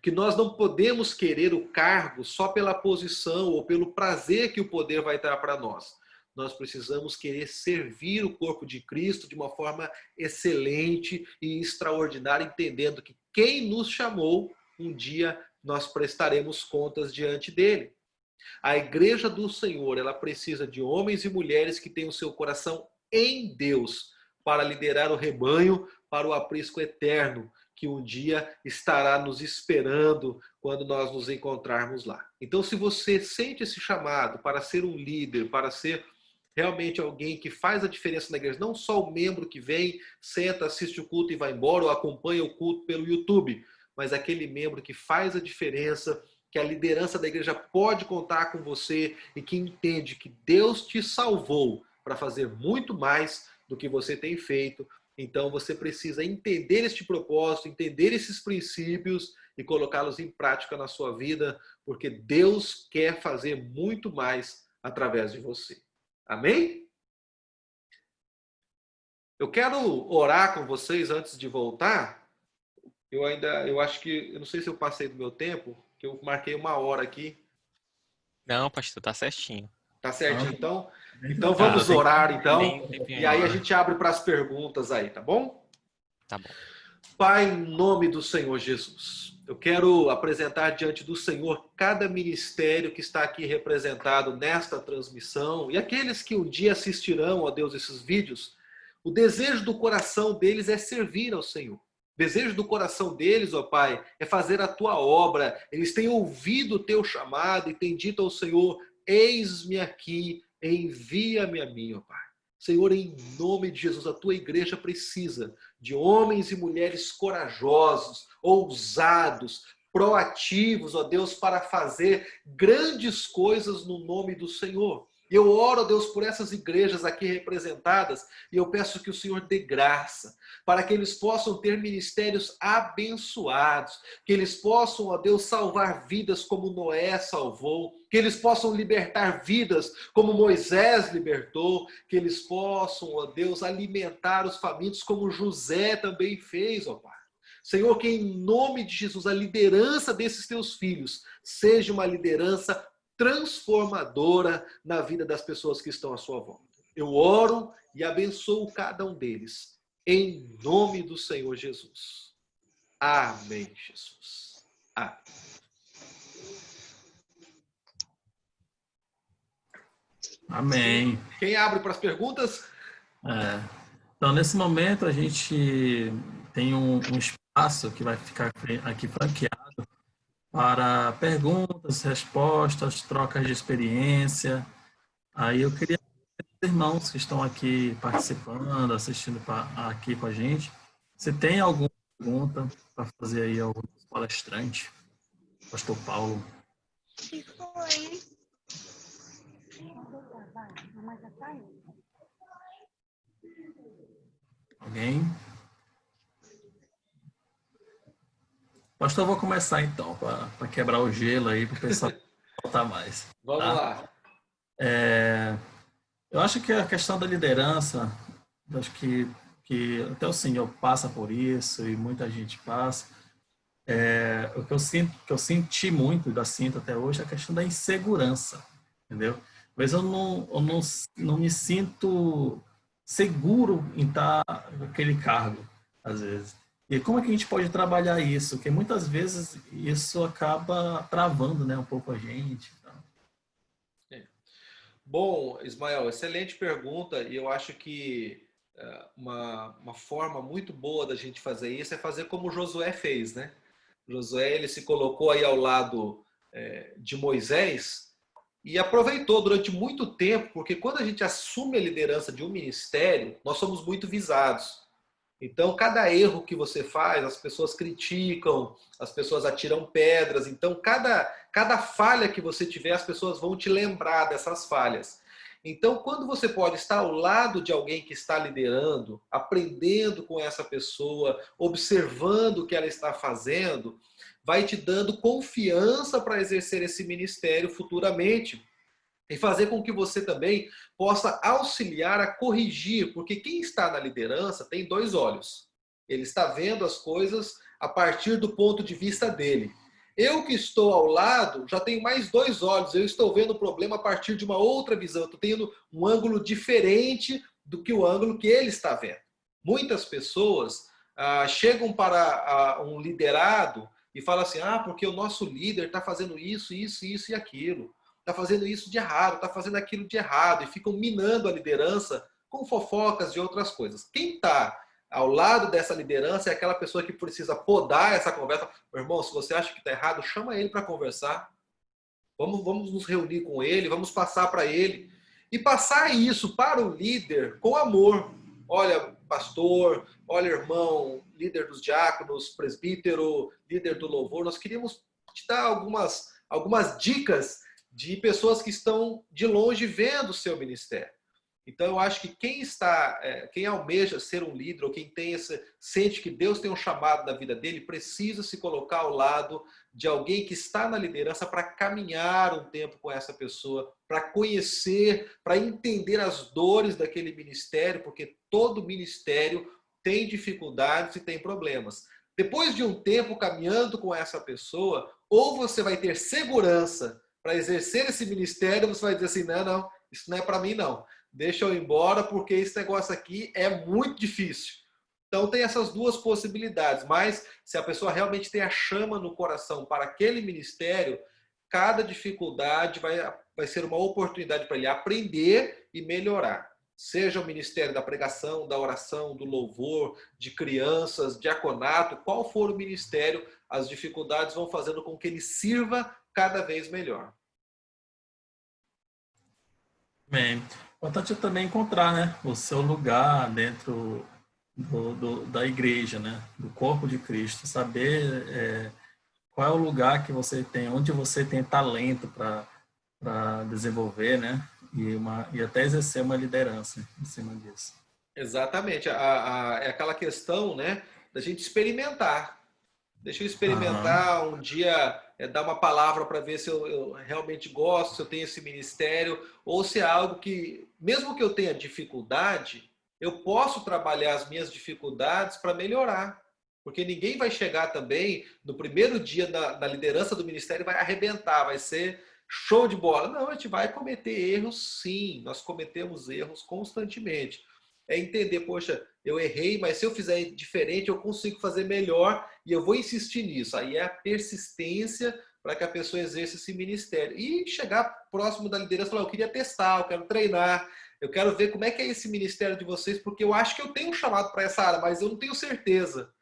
que nós não podemos querer o cargo só pela posição ou pelo prazer que o poder vai dar para nós. Nós precisamos querer servir o corpo de Cristo de uma forma excelente e extraordinária, entendendo que quem nos chamou, um dia nós prestaremos contas diante dele. A igreja do Senhor, ela precisa de homens e mulheres que tenham seu coração em Deus para liderar o rebanho para o aprisco eterno, que um dia estará nos esperando quando nós nos encontrarmos lá. Então, se você sente esse chamado para ser um líder, para ser realmente alguém que faz a diferença na igreja, não só o membro que vem, senta, assiste o culto e vai embora, ou acompanha o culto pelo YouTube, mas aquele membro que faz a diferença, que a liderança da igreja pode contar com você e que entende que Deus te salvou para fazer muito mais do que você tem feito. Então você precisa entender este propósito, entender esses princípios e colocá-los em prática na sua vida, porque Deus quer fazer muito mais através de você. Amém? Eu quero orar com vocês antes de voltar. Eu acho que, eu não sei se eu passei do meu tempo, que eu marquei 1 hora aqui. Não, pastor, tá certinho. Tá certinho, então vamos orar, então. E aí a gente abre para as perguntas aí, tá bom? Tá bom. Pai, em nome do Senhor Jesus, eu quero apresentar diante do Senhor cada ministério que está aqui representado nesta transmissão e aqueles que um dia assistirão, ó Deus, esses vídeos. O desejo do coração deles é servir ao Senhor. O desejo do coração deles, ó Pai, é fazer a Tua obra. Eles têm ouvido o Teu chamado e têm dito ao Senhor: eis-me aqui, envia-me a mim, ó Pai. Senhor, em nome de Jesus, a tua igreja precisa de homens e mulheres corajosos, ousados, proativos, ó Deus, para fazer grandes coisas no nome do Senhor. Eu oro, ó Deus, por essas igrejas aqui representadas e eu peço que o Senhor dê graça para que eles possam ter ministérios abençoados, que eles possam, ó Deus, salvar vidas como Noé salvou, que eles possam libertar vidas como Moisés libertou, que eles possam, ó Deus, alimentar os famintos como José também fez, ó Pai. Senhor, que em nome de Jesus a liderança desses teus filhos seja uma liderança transformadora na vida das pessoas que estão à sua volta. Eu oro e abençoo cada um deles, em nome do Senhor Jesus. Amém, Jesus. Amém. Amém. Quem abre para as perguntas? Então, nesse momento, a gente tem um espaço que vai ficar aqui franqueado para perguntas, respostas, trocas de experiência. Aí eu queria os irmãos que estão aqui participando, assistindo aqui com a gente, se tem alguma pergunta para fazer aí ao palestrante, Pastor Paulo. Que foi? Alguém? Pastor, eu vou começar então, para quebrar o gelo aí, para o pessoal voltar mais. Vamos lá. Eu acho que a questão da liderança, acho que até o Senhor passa por isso e muita gente passa. O que eu senti muito, ainda sinto até hoje, é a questão da insegurança, entendeu? Mas eu não me sinto seguro em estar naquele cargo, às vezes. E como é que a gente pode trabalhar isso? Porque muitas vezes isso acaba travando, né, um pouco a gente. Bom, Ismael, excelente pergunta, e eu acho que uma forma muito boa da gente fazer isso é fazer como Josué fez, né? Josué, ele se colocou aí ao lado de Moisés e aproveitou durante muito tempo, porque quando a gente assume a liderança de um ministério, nós somos muito visados. Então, cada erro que você faz, as pessoas criticam, as pessoas atiram pedras. Então, cada falha que você tiver, as pessoas vão te lembrar dessas falhas. Então, quando você pode estar ao lado de alguém que está liderando, aprendendo com essa pessoa, observando o que ela está fazendo, vai te dando confiança para exercer esse ministério futuramente. E fazer com que você também possa auxiliar a corrigir, porque quem está na liderança tem dois olhos. Ele está vendo as coisas a partir do ponto de vista dele. Eu que estou ao lado já tenho mais dois olhos, eu estou vendo o problema a partir de uma outra visão, estou tendo um ângulo diferente do que o ângulo que ele está vendo. Muitas pessoas chegam para um liderado e falam assim, porque o nosso líder está fazendo isso, isso, isso e aquilo. Está fazendo isso de errado, está fazendo aquilo de errado, e ficam minando a liderança com fofocas de outras coisas. Quem está ao lado dessa liderança é aquela pessoa que precisa podar essa conversa. Meu irmão, se você acha que está errado, chama ele para conversar. Vamos nos reunir com ele, vamos passar para ele. E passar isso para o líder com amor. Olha, pastor, olha, irmão, líder dos diáconos, presbítero, líder do louvor, nós queríamos te dar algumas dicas de pessoas que estão de longe vendo o seu ministério. Então, eu acho que quem almeja ser um líder, ou quem sente que Deus tem um chamado na vida dele, precisa se colocar ao lado de alguém que está na liderança para caminhar um tempo com essa pessoa, para conhecer, para entender as dores daquele ministério, porque todo ministério tem dificuldades e tem problemas. Depois de um tempo caminhando com essa pessoa, ou você vai ter segurança para exercer esse ministério, você vai dizer assim, não, isso não é para mim não. Deixa eu ir embora porque esse negócio aqui é muito difícil. Então tem essas duas possibilidades, mas se a pessoa realmente tem a chama no coração para aquele ministério, cada dificuldade vai ser uma oportunidade para ele aprender e melhorar. Seja o ministério da pregação, da oração, do louvor, de crianças, diaconato, qual for o ministério, as dificuldades vão fazendo com que ele sirva cada vez melhor. Amém. Importante é também encontrar, né, o seu lugar dentro da igreja, né, do corpo de Cristo. Saber qual é o lugar que você tem, onde você tem talento para desenvolver, né, e até exercer uma liderança em cima disso. Exatamente. É aquela questão, né, da gente experimentar. Deixa eu experimentar um dia, dar uma palavra para ver se eu realmente gosto, se eu tenho esse ministério, ou se é algo que, mesmo que eu tenha dificuldade, eu posso trabalhar as minhas dificuldades para melhorar. Porque ninguém vai chegar também no primeiro dia da liderança do ministério e vai arrebentar, vai ser show de bola. Não, a gente vai cometer erros, sim. Nós cometemos erros constantemente. É entender, poxa, eu errei, mas se eu fizer diferente, eu consigo fazer melhor e eu vou insistir nisso. Aí é a persistência para que a pessoa exerça esse ministério. E chegar próximo da liderança e falar, eu queria testar, eu quero treinar, eu quero ver como é que é esse ministério de vocês, porque eu acho que eu tenho um chamado para essa área, mas eu não tenho certeza.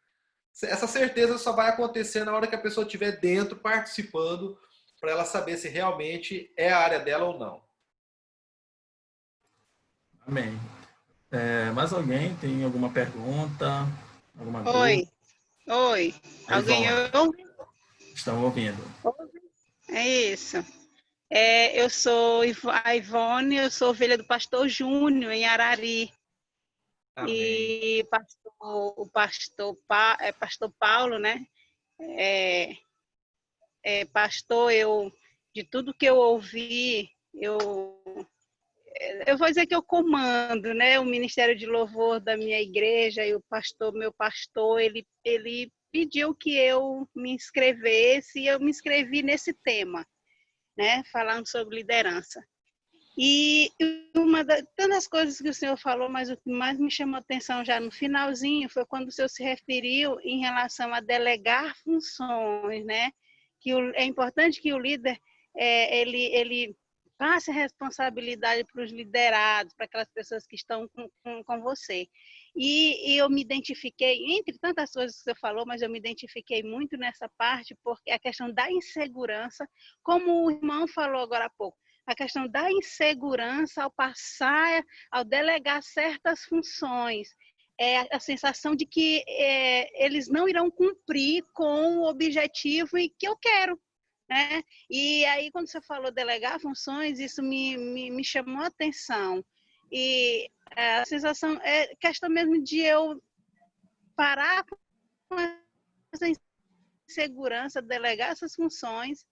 Essa certeza só vai acontecer na hora que a pessoa estiver dentro, participando, para ela saber se realmente é a área dela ou não. Amém. Mais alguém tem alguma pergunta? Alguma dúvida? Oi. Alguém ouve? Estão ouvindo. É isso. Eu sou a Ivone, eu sou ovelha do pastor Júnior, em Arari. Amém. E o pastor Paulo, né? Pastor, de tudo que eu ouvi, eu vou dizer que eu comando, né, o Ministério de Louvor da minha igreja, e meu pastor, ele pediu que eu me inscrevesse, e eu me inscrevi nesse tema, né, falando sobre liderança. E tantas coisas que o senhor falou, mas o que mais me chamou a atenção já no finalzinho foi quando o senhor se referiu em relação a delegar funções, né, que é importante que o líder, ele passe a responsabilidade para os liderados, para aquelas pessoas que estão com você. E eu me identifiquei, entre tantas coisas que você falou, mas eu me identifiquei muito nessa parte, porque a questão da insegurança, como o irmão falou agora há pouco, a questão da insegurança ao delegar certas funções, a sensação de que eles não irão cumprir com o objetivo e que eu quero. Né? E aí, quando você falou delegar funções, isso me chamou a atenção. E a sensação é questão mesmo de eu parar com essa insegurança, delegar essas funções.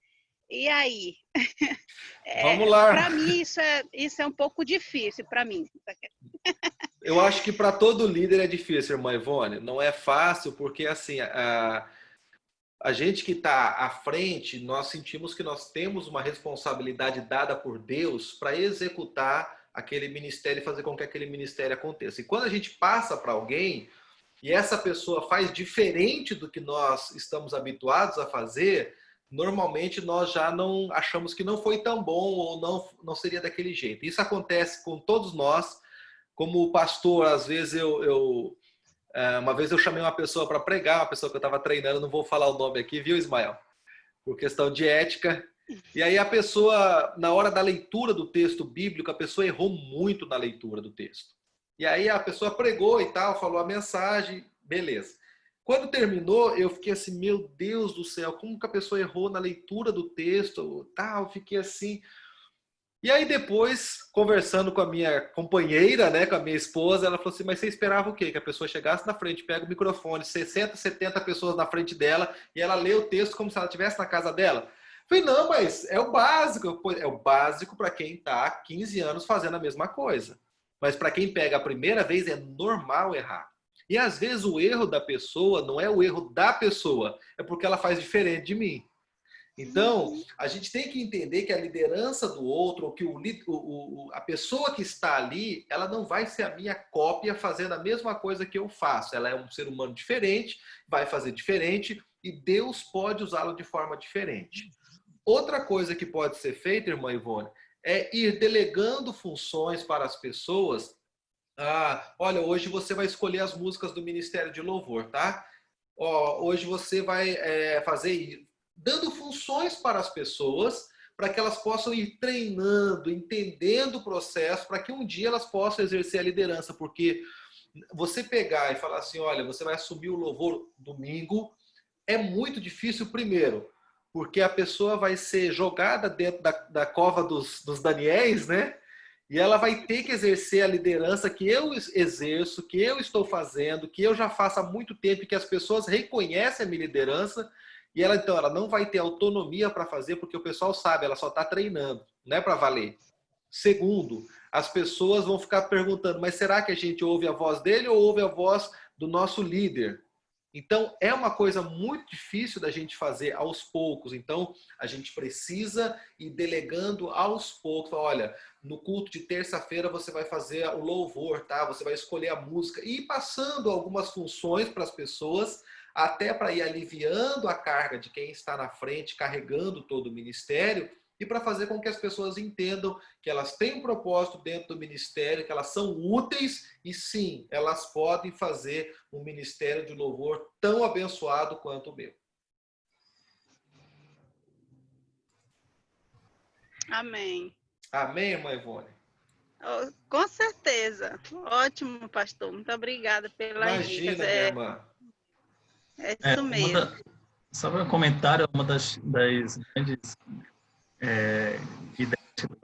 E aí? Vamos lá. Para mim, isso é um pouco difícil, para mim. Eu acho que para todo líder é difícil, irmã Ivone. Não é fácil, porque assim, a gente que está à frente, nós sentimos que nós temos uma responsabilidade dada por Deus para executar aquele ministério e fazer com que aquele ministério aconteça. E quando a gente passa para alguém e essa pessoa faz diferente do que nós estamos habituados a fazer, normalmente nós já não achamos que não foi tão bom ou não seria daquele jeito. Isso acontece com todos nós. Como pastor, às vezes uma vez eu chamei uma pessoa para pregar, uma pessoa que eu estava treinando, não vou falar o nome aqui, viu, Ismael? Por questão de ética. E aí a pessoa, na hora da leitura do texto bíblico, a pessoa errou muito na leitura do texto. E aí a pessoa pregou e tal, falou a mensagem, beleza. Quando terminou, eu fiquei assim, meu Deus do céu, como que a pessoa errou na leitura do texto? Tal, fiquei assim. E aí depois, conversando com a minha companheira, né, com a minha esposa, ela falou assim, mas você esperava o quê? Que a pessoa chegasse na frente, pega o microfone, 60, 70 pessoas na frente dela, e ela lê o texto como se ela estivesse na casa dela? Eu falei, não, mas é o básico. É o básico para quem está há 15 anos fazendo a mesma coisa. Mas para quem pega a primeira vez, é normal errar. E às vezes o erro da pessoa não é o erro da pessoa, é porque ela faz diferente de mim. Então, a gente tem que entender que a liderança do outro, ou que a pessoa que está ali, ela não vai ser a minha cópia fazendo a mesma coisa que eu faço. Ela é um ser humano diferente, vai fazer diferente, e Deus pode usá-lo de forma diferente. Outra coisa que pode ser feita, irmã Ivone, é ir delegando funções para as pessoas. Olha, hoje você vai escolher as músicas do Ministério de Louvor, tá? Hoje você vai fazer, dando funções para as pessoas, para que elas possam ir treinando, entendendo o processo, para que um dia elas possam exercer a liderança, porque você pegar e falar assim, olha, você vai assumir o louvor domingo, é muito difícil, primeiro, porque a pessoa vai ser jogada dentro da cova dos Daniéis, né? E ela vai ter que exercer a liderança que eu exerço, que eu estou fazendo, que eu já faço há muito tempo e que as pessoas reconhecem a minha liderança. E ela, então, ela não vai ter autonomia para fazer, porque o pessoal sabe, ela só está treinando, não é para valer. Segundo, as pessoas vão ficar perguntando, mas será que a gente ouve a voz dele ou ouve a voz do nosso líder? Então, é uma coisa muito difícil da gente fazer aos poucos. Então, a gente precisa ir delegando aos poucos. Olha, no culto de terça-feira você vai fazer o louvor, tá? Você vai escolher a música e ir passando algumas funções para as pessoas, até para ir aliviando a carga de quem está na frente, carregando todo o ministério, e para fazer com que as pessoas entendam que elas têm um propósito dentro do ministério, que elas são úteis e sim, elas podem fazer um ministério de louvor tão abençoado quanto o meu. Amém. Amém, irmã Ivone? Oh, com certeza. Ótimo, pastor. Muito obrigada pelas dicas. Imagina, minha irmã. É isso mesmo. Só para um comentário, uma das grandes ideias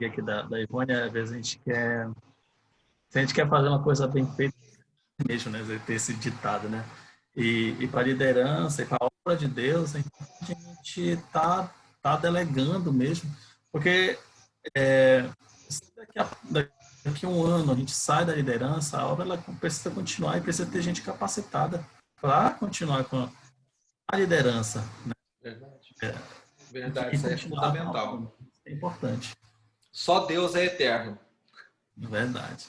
aqui da Ivone, às vezes se a gente quer fazer uma coisa bem feita mesmo, né? Ter esse ditado, né? E para a liderança e para a obra de Deus, a gente tá delegando mesmo, porque daqui a um ano a gente sai da liderança, a obra ela precisa continuar e precisa ter gente capacitada para continuar com a liderança, né? Verdade, isso é fundamental. É importante. Só Deus é eterno. Verdade.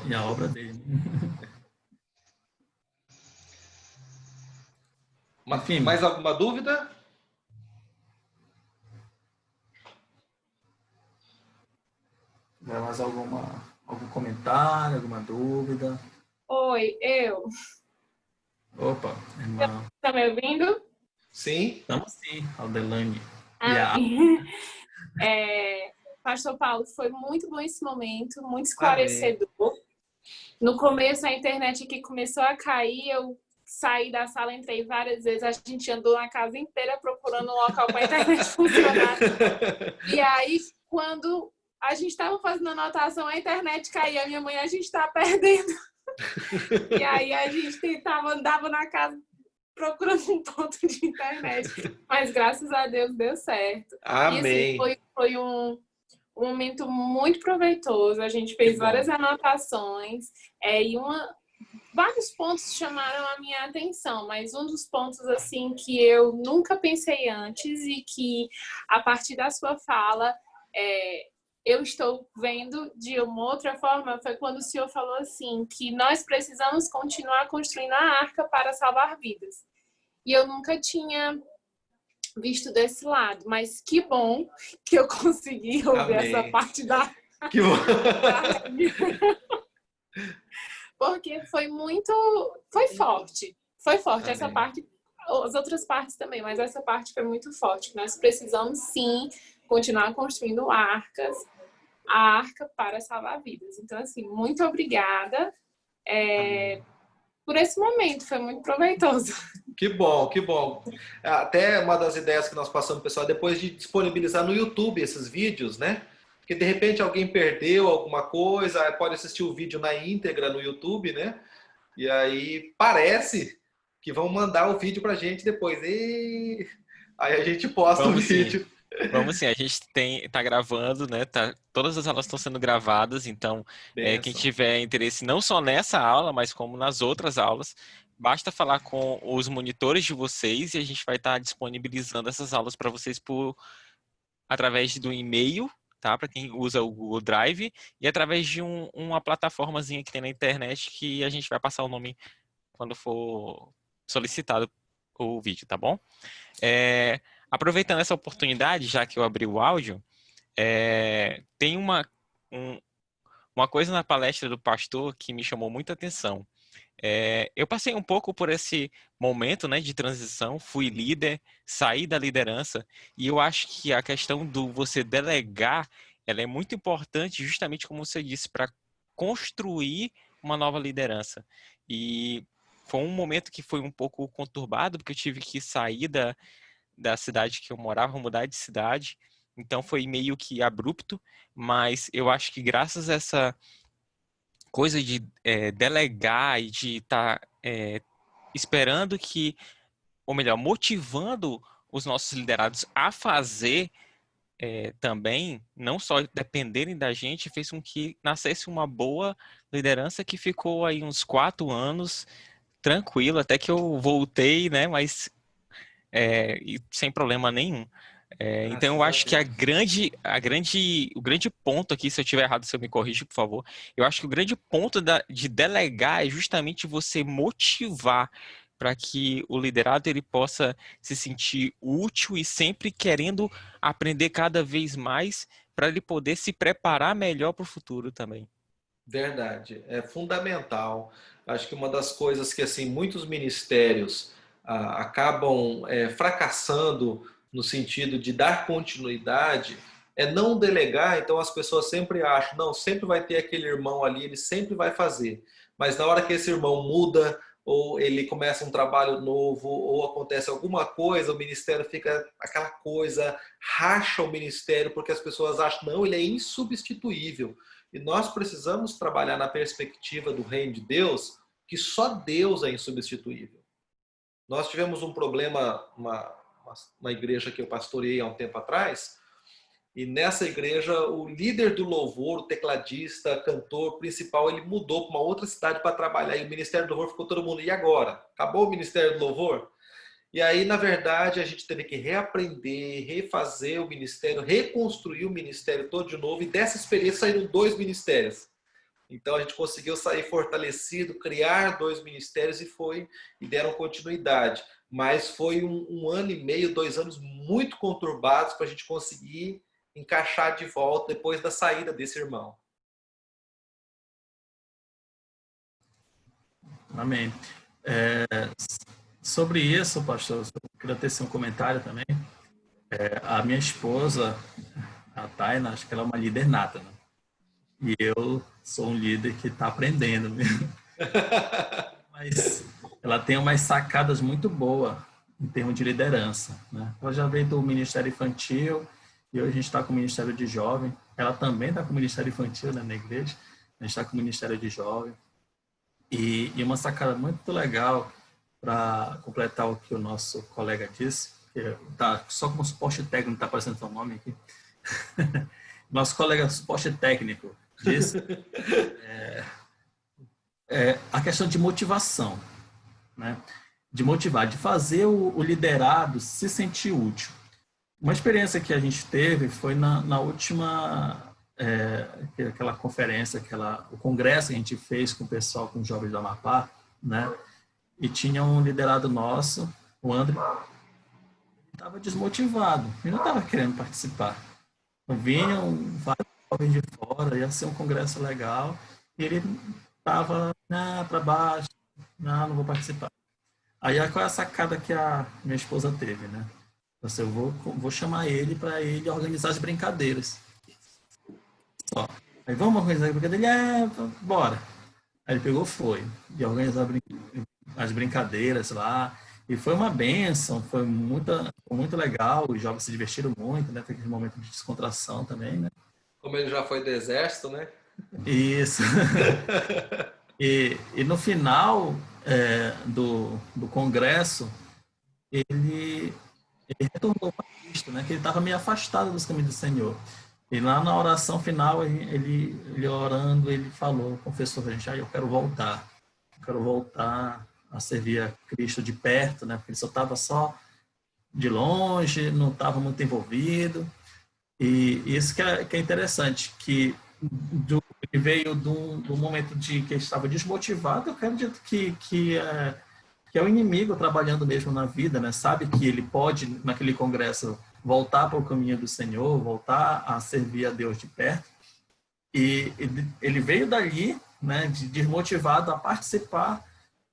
E a obra dele. Enfim, mais alguma dúvida? Mais algum comentário, alguma dúvida? Oi, eu. Opa, irmão. Tá me ouvindo? Sim. Estamos sim, Aldelane. Pastor Paulo, foi muito bom esse momento, muito esclarecedor. Amém. No começo, a internet aqui começou a cair, eu saí da sala, entrei várias vezes, a gente andou na casa inteira procurando um local para a internet funcionar. E aí, quando a gente estava fazendo anotação, a internet caía, minha mãe, a gente está perdendo. E aí a gente andava na casa procurando um ponto de internet. Mas graças a Deus deu certo. Amém. E assim, foi um momento muito proveitoso. A gente fez várias anotações e vários pontos chamaram a minha atenção, mas um dos pontos assim que eu nunca pensei antes e que a partir da sua fala eu estou vendo de uma outra forma foi quando o senhor falou assim que nós precisamos continuar construindo a arca para salvar vidas. E eu nunca tinha visto desse lado, mas que bom que eu consegui ouvir essa parte da... Que bom. Porque foi forte. Foi forte essa parte, as outras partes também, mas essa parte foi muito forte. Nós precisamos sim continuar construindo a arca para salvar vidas. Então, assim, muito obrigada por esse momento, foi muito proveitoso. Que bom, que bom. Até uma das ideias que nós passamos, pessoal, depois de disponibilizar no YouTube esses vídeos, né? Porque de repente alguém perdeu alguma coisa, pode assistir o vídeo na íntegra no YouTube, né? E aí parece que vão mandar o vídeo pra gente depois. Aí a gente posta o vídeo. Vamos sim, a gente tá gravando, né? Todas as aulas estão sendo gravadas, então quem tiver interesse não só nessa aula, mas como nas outras aulas, basta falar com os monitores de vocês e a gente vai estar disponibilizando essas aulas para vocês através do e-mail, tá? Para quem usa o Google Drive e através de uma plataformazinha que tem na internet que a gente vai passar o nome quando for solicitado o vídeo, tá bom? Aproveitando essa oportunidade, já que eu abri o áudio, tem uma coisa na palestra do pastor que me chamou muita atenção. Eu passei um pouco por esse momento, né, de transição, fui líder, saí da liderança, e eu acho que a questão do você delegar, ela é muito importante, justamente como você disse, para construir uma nova liderança. E foi um momento que foi um pouco conturbado, porque eu tive que sair da cidade que eu morava, mudar de cidade, então foi meio que abrupto, mas eu acho que graças a essa coisa de delegar e de estar esperando que, ou melhor, motivando os nossos liderados a fazer também, não só dependerem da gente, fez com que nascesse uma boa liderança que ficou aí uns 4 anos tranquilo, até que eu voltei, né, mas e sem problema nenhum. Então eu Graças a acho que Deus. o grande ponto aqui, se eu estiver errado, você me corrige, por favor. Eu acho que o grande ponto de delegar é justamente você motivar para que o liderado ele possa se sentir útil e sempre querendo aprender cada vez mais para ele poder se preparar melhor para o futuro também. Verdade, é fundamental. Acho que uma das coisas que assim muitos ministérios acabam fracassando no sentido de dar continuidade é não delegar. Então as pessoas sempre acham, não, sempre vai ter aquele irmão ali, ele sempre vai fazer. Mas na hora que esse irmão muda ou ele começa um trabalho novo ou acontece alguma coisa, o ministério fica aquela coisa, racha o ministério porque as pessoas acham, não, ele é insubstituível. E nós precisamos trabalhar na perspectiva do reino de Deus, que só Deus é insubstituível. Nós tivemos um problema, uma igreja que eu pastoreei há um tempo atrás, e nessa igreja o líder do louvor, o tecladista, cantor principal, ele mudou para uma outra cidade para trabalhar, e o Ministério do Louvor ficou todo mundo, e agora? Acabou o Ministério do Louvor? E aí, na verdade, a gente teve que reaprender, refazer o ministério, reconstruir o ministério todo de novo. E dessa experiência saíram 2 ministérios. Então a gente conseguiu sair fortalecido, criar 2 ministérios e deram continuidade. Mas foi um ano e meio, 2 anos muito conturbados para a gente conseguir encaixar de volta depois da saída desse irmão. Amém. Sobre isso, pastor, eu queria ter um comentário também. A minha esposa, a Taina, acho que ela é uma líder nata, né? E eu sou um líder que está aprendendo mesmo. Mas ela tem umas sacadas muito boas em termos de liderança, né? Ela já veio do Ministério Infantil e hoje a gente está com o Ministério de Jovem. Ela também está com o Ministério Infantil, né, na igreja. A gente está com o Ministério de Jovem. E uma sacada muito legal para completar o que o nosso colega disse, que tá só como suporte técnico, não está aparecendo seu nome aqui. Nosso colega suporte técnico disse a questão de motivação, né? De motivar, de fazer o liderado se sentir útil. Uma experiência que a gente teve foi na última aquela conferência, o congresso que a gente fez com o pessoal, com os jovens do Amapá, né? E tinha um liderado nosso, o André, estava desmotivado, ele não estava querendo participar. Vinham vários jovens de fora, ia ser um congresso legal, e ele estava para baixo, não vou participar. Aí qual é a sacada que a minha esposa teve, né? Eu vou chamar ele para ele organizar as brincadeiras. Só. Aí vamos organizar as brincadeiras? Bora. Aí ele pegou, foi. E organizar as brincadeiras lá. E foi uma bênção, foi muito legal. Os jovens se divertiram muito, né? Foi aquele momento de descontração também, né? Como ele já foi do exército, né? Isso. E no final do congresso, ele retornou para Cristo, né? Que ele estava meio afastado dos caminhos do Senhor. E lá na oração final, ele orando, ele falou, confessou para a gente, eu quero voltar a servir a Cristo de perto, né? Porque ele só de longe, não estava muito envolvido. E isso que é interessante, que ele veio do momento de que ele estava desmotivado, eu quero dizer que é o inimigo trabalhando mesmo na vida, né? Sabe que ele pode, naquele congresso, voltar para o caminho do Senhor, voltar a servir a Deus de perto. E ele veio dali, né, desmotivado a participar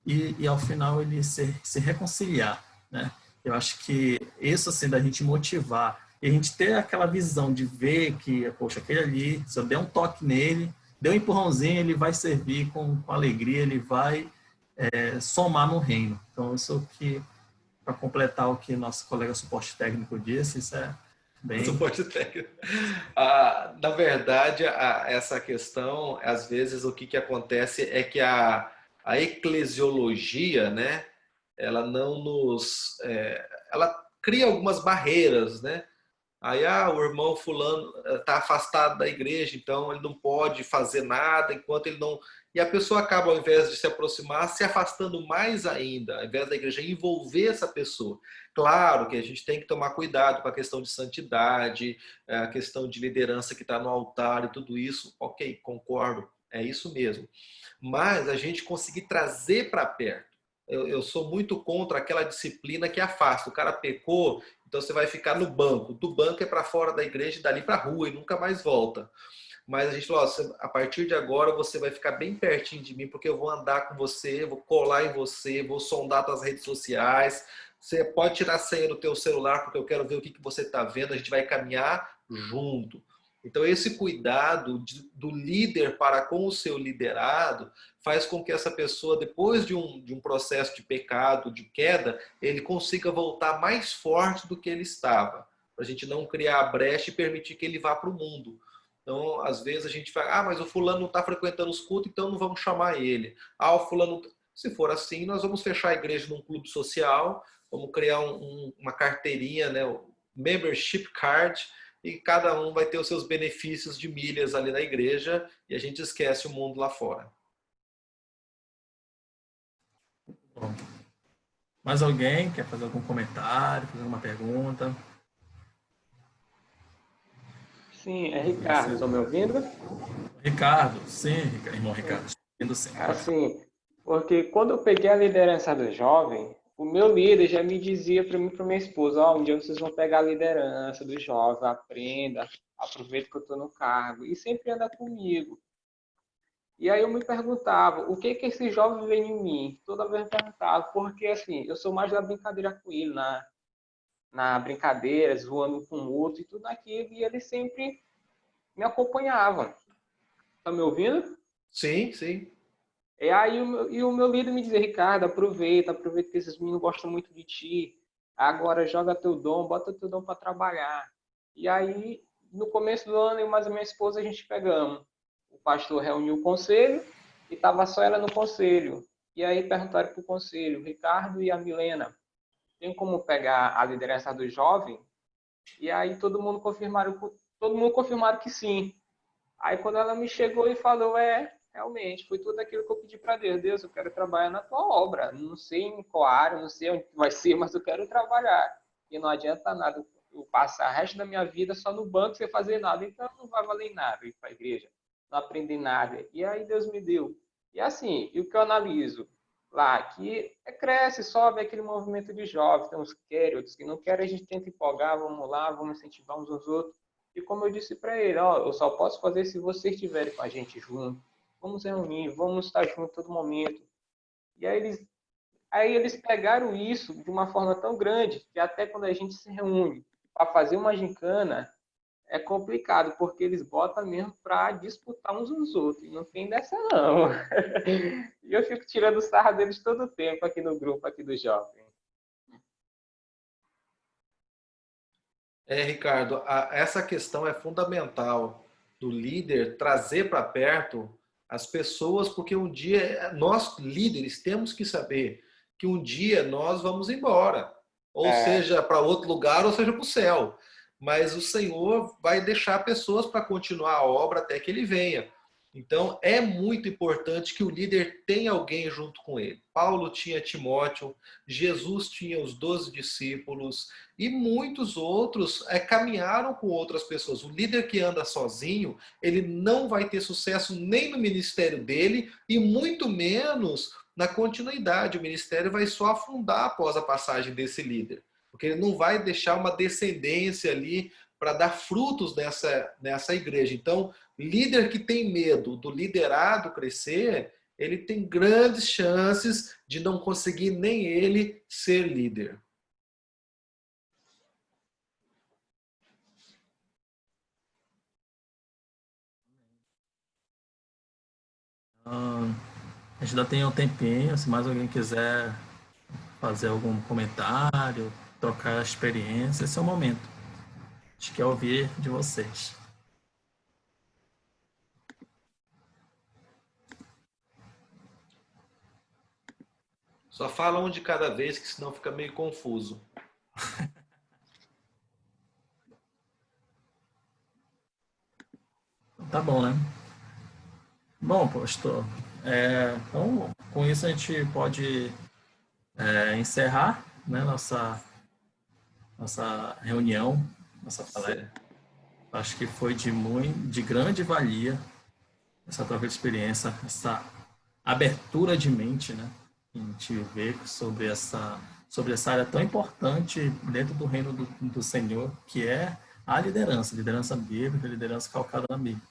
e ao final ele se reconciliar, né? Eu acho que isso, assim, da gente motivar e a gente ter aquela visão de ver que, poxa, aquele ali, se eu der um toque nele, der um empurrãozinho, ele vai servir com alegria, ele vai somar no reino. Então, isso que, para completar o que nosso colega suporte técnico disse, isso é bem... Suporte técnico. Na verdade, essa questão, às vezes, o que acontece é que a eclesiologia, né, ela não nos... ela cria algumas barreiras, né? Aí, o irmão fulano está afastado da igreja, então ele não pode fazer nada enquanto ele não... E a pessoa acaba, ao invés de se aproximar, se afastando mais ainda, ao invés da igreja envolver essa pessoa. Claro que a gente tem que tomar cuidado com a questão de santidade, a questão de liderança que está no altar e tudo isso. Ok, concordo, é isso mesmo. Mas a gente conseguir trazer para perto. Eu sou muito contra aquela disciplina que afasta. O cara pecou, então você vai ficar no banco. Do banco é para fora da igreja e dali para a rua e nunca mais volta. Mas a gente falou, a partir de agora você vai ficar bem pertinho de mim, porque eu vou andar com você, vou colar em você, vou sondar suas redes sociais. Você pode tirar a senha do teu celular, porque eu quero ver o que você está vendo. A gente vai caminhar junto. Então, esse cuidado do líder para com o seu liderado faz com que essa pessoa, depois de um processo de pecado, de queda, ele consiga voltar mais forte do que ele estava. Para a gente não criar a brecha e permitir que ele vá para o mundo. Então, às vezes a gente fala, mas o fulano não está frequentando os cultos, então não vamos chamar ele. O fulano... Se for assim, nós vamos fechar a igreja num clube social, vamos criar uma carteirinha, né, o membership card, e cada um vai ter os seus benefícios de milhas ali na igreja, e a gente esquece o mundo lá fora. Bom. Mais alguém quer fazer algum comentário, fazer alguma pergunta? Sim, é Ricardo, estão me ouvindo? Ricardo, sim, irmão Ricardo, ouvindo sim. Assim, porque quando eu peguei a liderança do jovem, o meu líder já me dizia para mim e para minha esposa, um dia vocês vão pegar a liderança do jovem, aprenda, aproveita que eu estou no cargo, e sempre anda comigo. E aí eu me perguntava, o que esse jovem vê em mim? Toda vez eu perguntava, porque assim, eu sou mais da brincadeira com ele, na brincadeira, zoando com o outro e tudo aquilo, e ele sempre me acompanhava. Tá me ouvindo? Sim, sim. E aí o meu líder me dizia, Ricardo, aproveita que esses meninos gostam muito de ti, agora joga teu dom, bota teu dom para trabalhar. E aí, no começo do ano, eu mais a minha esposa, a gente pegamos. O pastor reuniu o conselho e estava só ela no conselho. E aí perguntaram para o conselho, o Ricardo e a Milena, tem como pegar a liderança do jovem? E aí todo mundo confirmaram que sim. Aí quando ela me chegou e falou, realmente, foi tudo aquilo que eu pedi para Deus. Deus, eu quero trabalhar na tua obra. Não sei em qual área, não sei onde vai ser, mas eu quero trabalhar. E não adianta nada eu passar o resto da minha vida só no banco sem fazer nada. Então não vai valer nada ir para a igreja. Não aprendi nada. E aí Deus me deu. E assim, e o que eu analiso lá, que cresce, sobe aquele movimento de jovens, tem uns que querem, outros que não querem, a gente tenta empolgar, vamos lá, vamos incentivar uns aos outros. E como eu disse para ele, eu só posso fazer se vocês estiverem com a gente junto. Vamos reunir, vamos estar juntos todo momento. E aí eles pegaram isso de uma forma tão grande que até quando a gente se reúne para fazer uma gincana, é complicado, porque eles botam mesmo para disputar uns aos outros. E não tem dessa, não. E eu fico tirando sarro deles todo o tempo aqui no grupo, aqui do jovem. Ricardo, essa questão é fundamental do líder trazer para perto as pessoas, porque um dia nós líderes temos que saber que um dia nós vamos embora, ou seja, para outro lugar, ou seja, para o céu. Mas o Senhor vai deixar pessoas para continuar a obra até que ele venha. Então, é muito importante que o líder tenha alguém junto com ele. Paulo tinha Timóteo, Jesus tinha os 12 discípulos e muitos outros caminharam com outras pessoas. O líder que anda sozinho, ele não vai ter sucesso nem no ministério dele e muito menos na continuidade. O ministério vai só afundar após a passagem desse líder, porque ele não vai deixar uma descendência ali para dar frutos nessa igreja. Então, líder que tem medo do liderado crescer, ele tem grandes chances de não conseguir nem ele ser líder. A gente ainda tem um tempinho, se mais alguém quiser fazer algum comentário, trocar experiência, esse é o momento. A gente quer ouvir de vocês. Só fala um de cada vez, que senão fica meio confuso. Tá bom, né? Bom, pastor, então com isso a gente pode encerrar, né, nossa reunião, nossa palestra. Acho que foi de grande valia essa troca de experiência, essa abertura de mente, né? A gente vê sobre essa área tão importante dentro do reino do Senhor, que é a liderança bíblica, liderança calcada na Bíblia.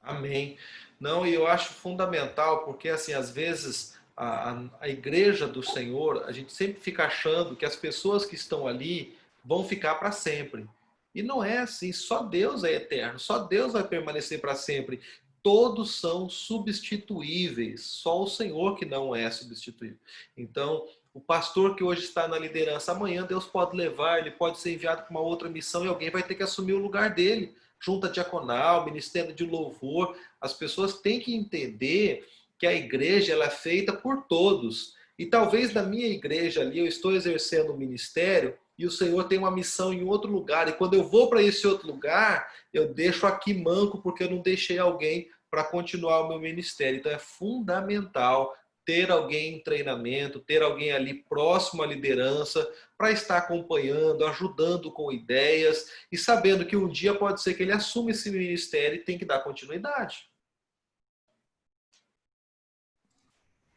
Amém. Não, e eu acho fundamental, porque assim, às vezes a igreja do Senhor, a gente sempre fica achando que as pessoas que estão ali vão ficar para sempre. E não é assim, só Deus é eterno, só Deus vai permanecer para sempre. Todos são substituíveis, só o Senhor que não é substituível. Então, o pastor que hoje está na liderança, amanhã Deus pode levar, ele pode ser enviado para uma outra missão e alguém vai ter que assumir o lugar dele. Junta diaconal, ministério de louvor, as pessoas têm que entender que a igreja ela é feita por todos. E talvez na minha igreja ali eu estou exercendo o ministério e o Senhor tem uma missão em outro lugar. E quando eu vou para esse outro lugar, eu deixo aqui manco porque eu não deixei alguém para continuar o meu ministério. Então é fundamental ter alguém em treinamento, ter alguém ali próximo à liderança, para estar acompanhando, ajudando com ideias e sabendo que um dia pode ser que ele assuma esse ministério e tem que dar continuidade.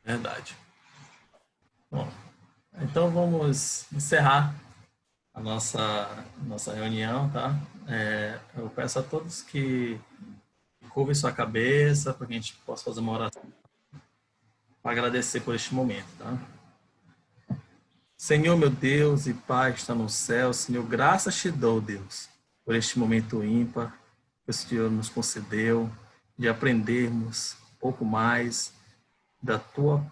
Verdade. Bom, então vamos encerrar a nossa reunião, tá? Eu peço a todos que curvem sua cabeça para que a gente possa fazer uma oração para agradecer por este momento, tá? Senhor, meu Deus e Pai que está no céu, Senhor, graças te dou, Deus, por este momento ímpar que o Senhor nos concedeu, de aprendermos um pouco mais da tua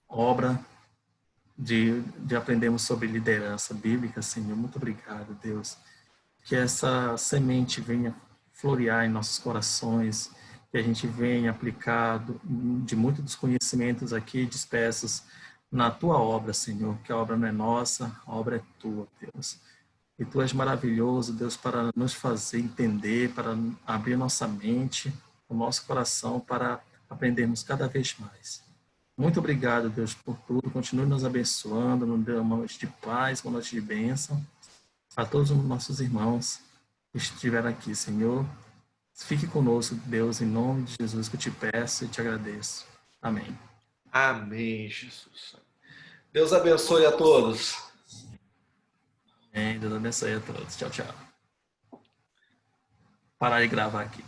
obra, de aprendermos sobre liderança bíblica, Senhor. Muito obrigado, Deus. Que essa semente venha florear em nossos corações, que a gente venha aplicar de muitos dos conhecimentos aqui dispersos na tua obra, Senhor, que a obra não é nossa, a obra é tua, Deus. E tu és maravilhoso, Deus, para nos fazer entender, para abrir nossa mente, o nosso coração, para aprendermos cada vez mais. Muito obrigado, Deus, por tudo. Continue nos abençoando, nos dê uma noite de paz, uma noite de bênção a todos os nossos irmãos que estiveram aqui, Senhor. Fique conosco, Deus, em nome de Jesus que eu te peço e te agradeço. Amém. Amém, Jesus. Deus abençoe a todos. Amém. Deus abençoe a todos. Tchau, tchau. Parar de gravar aqui.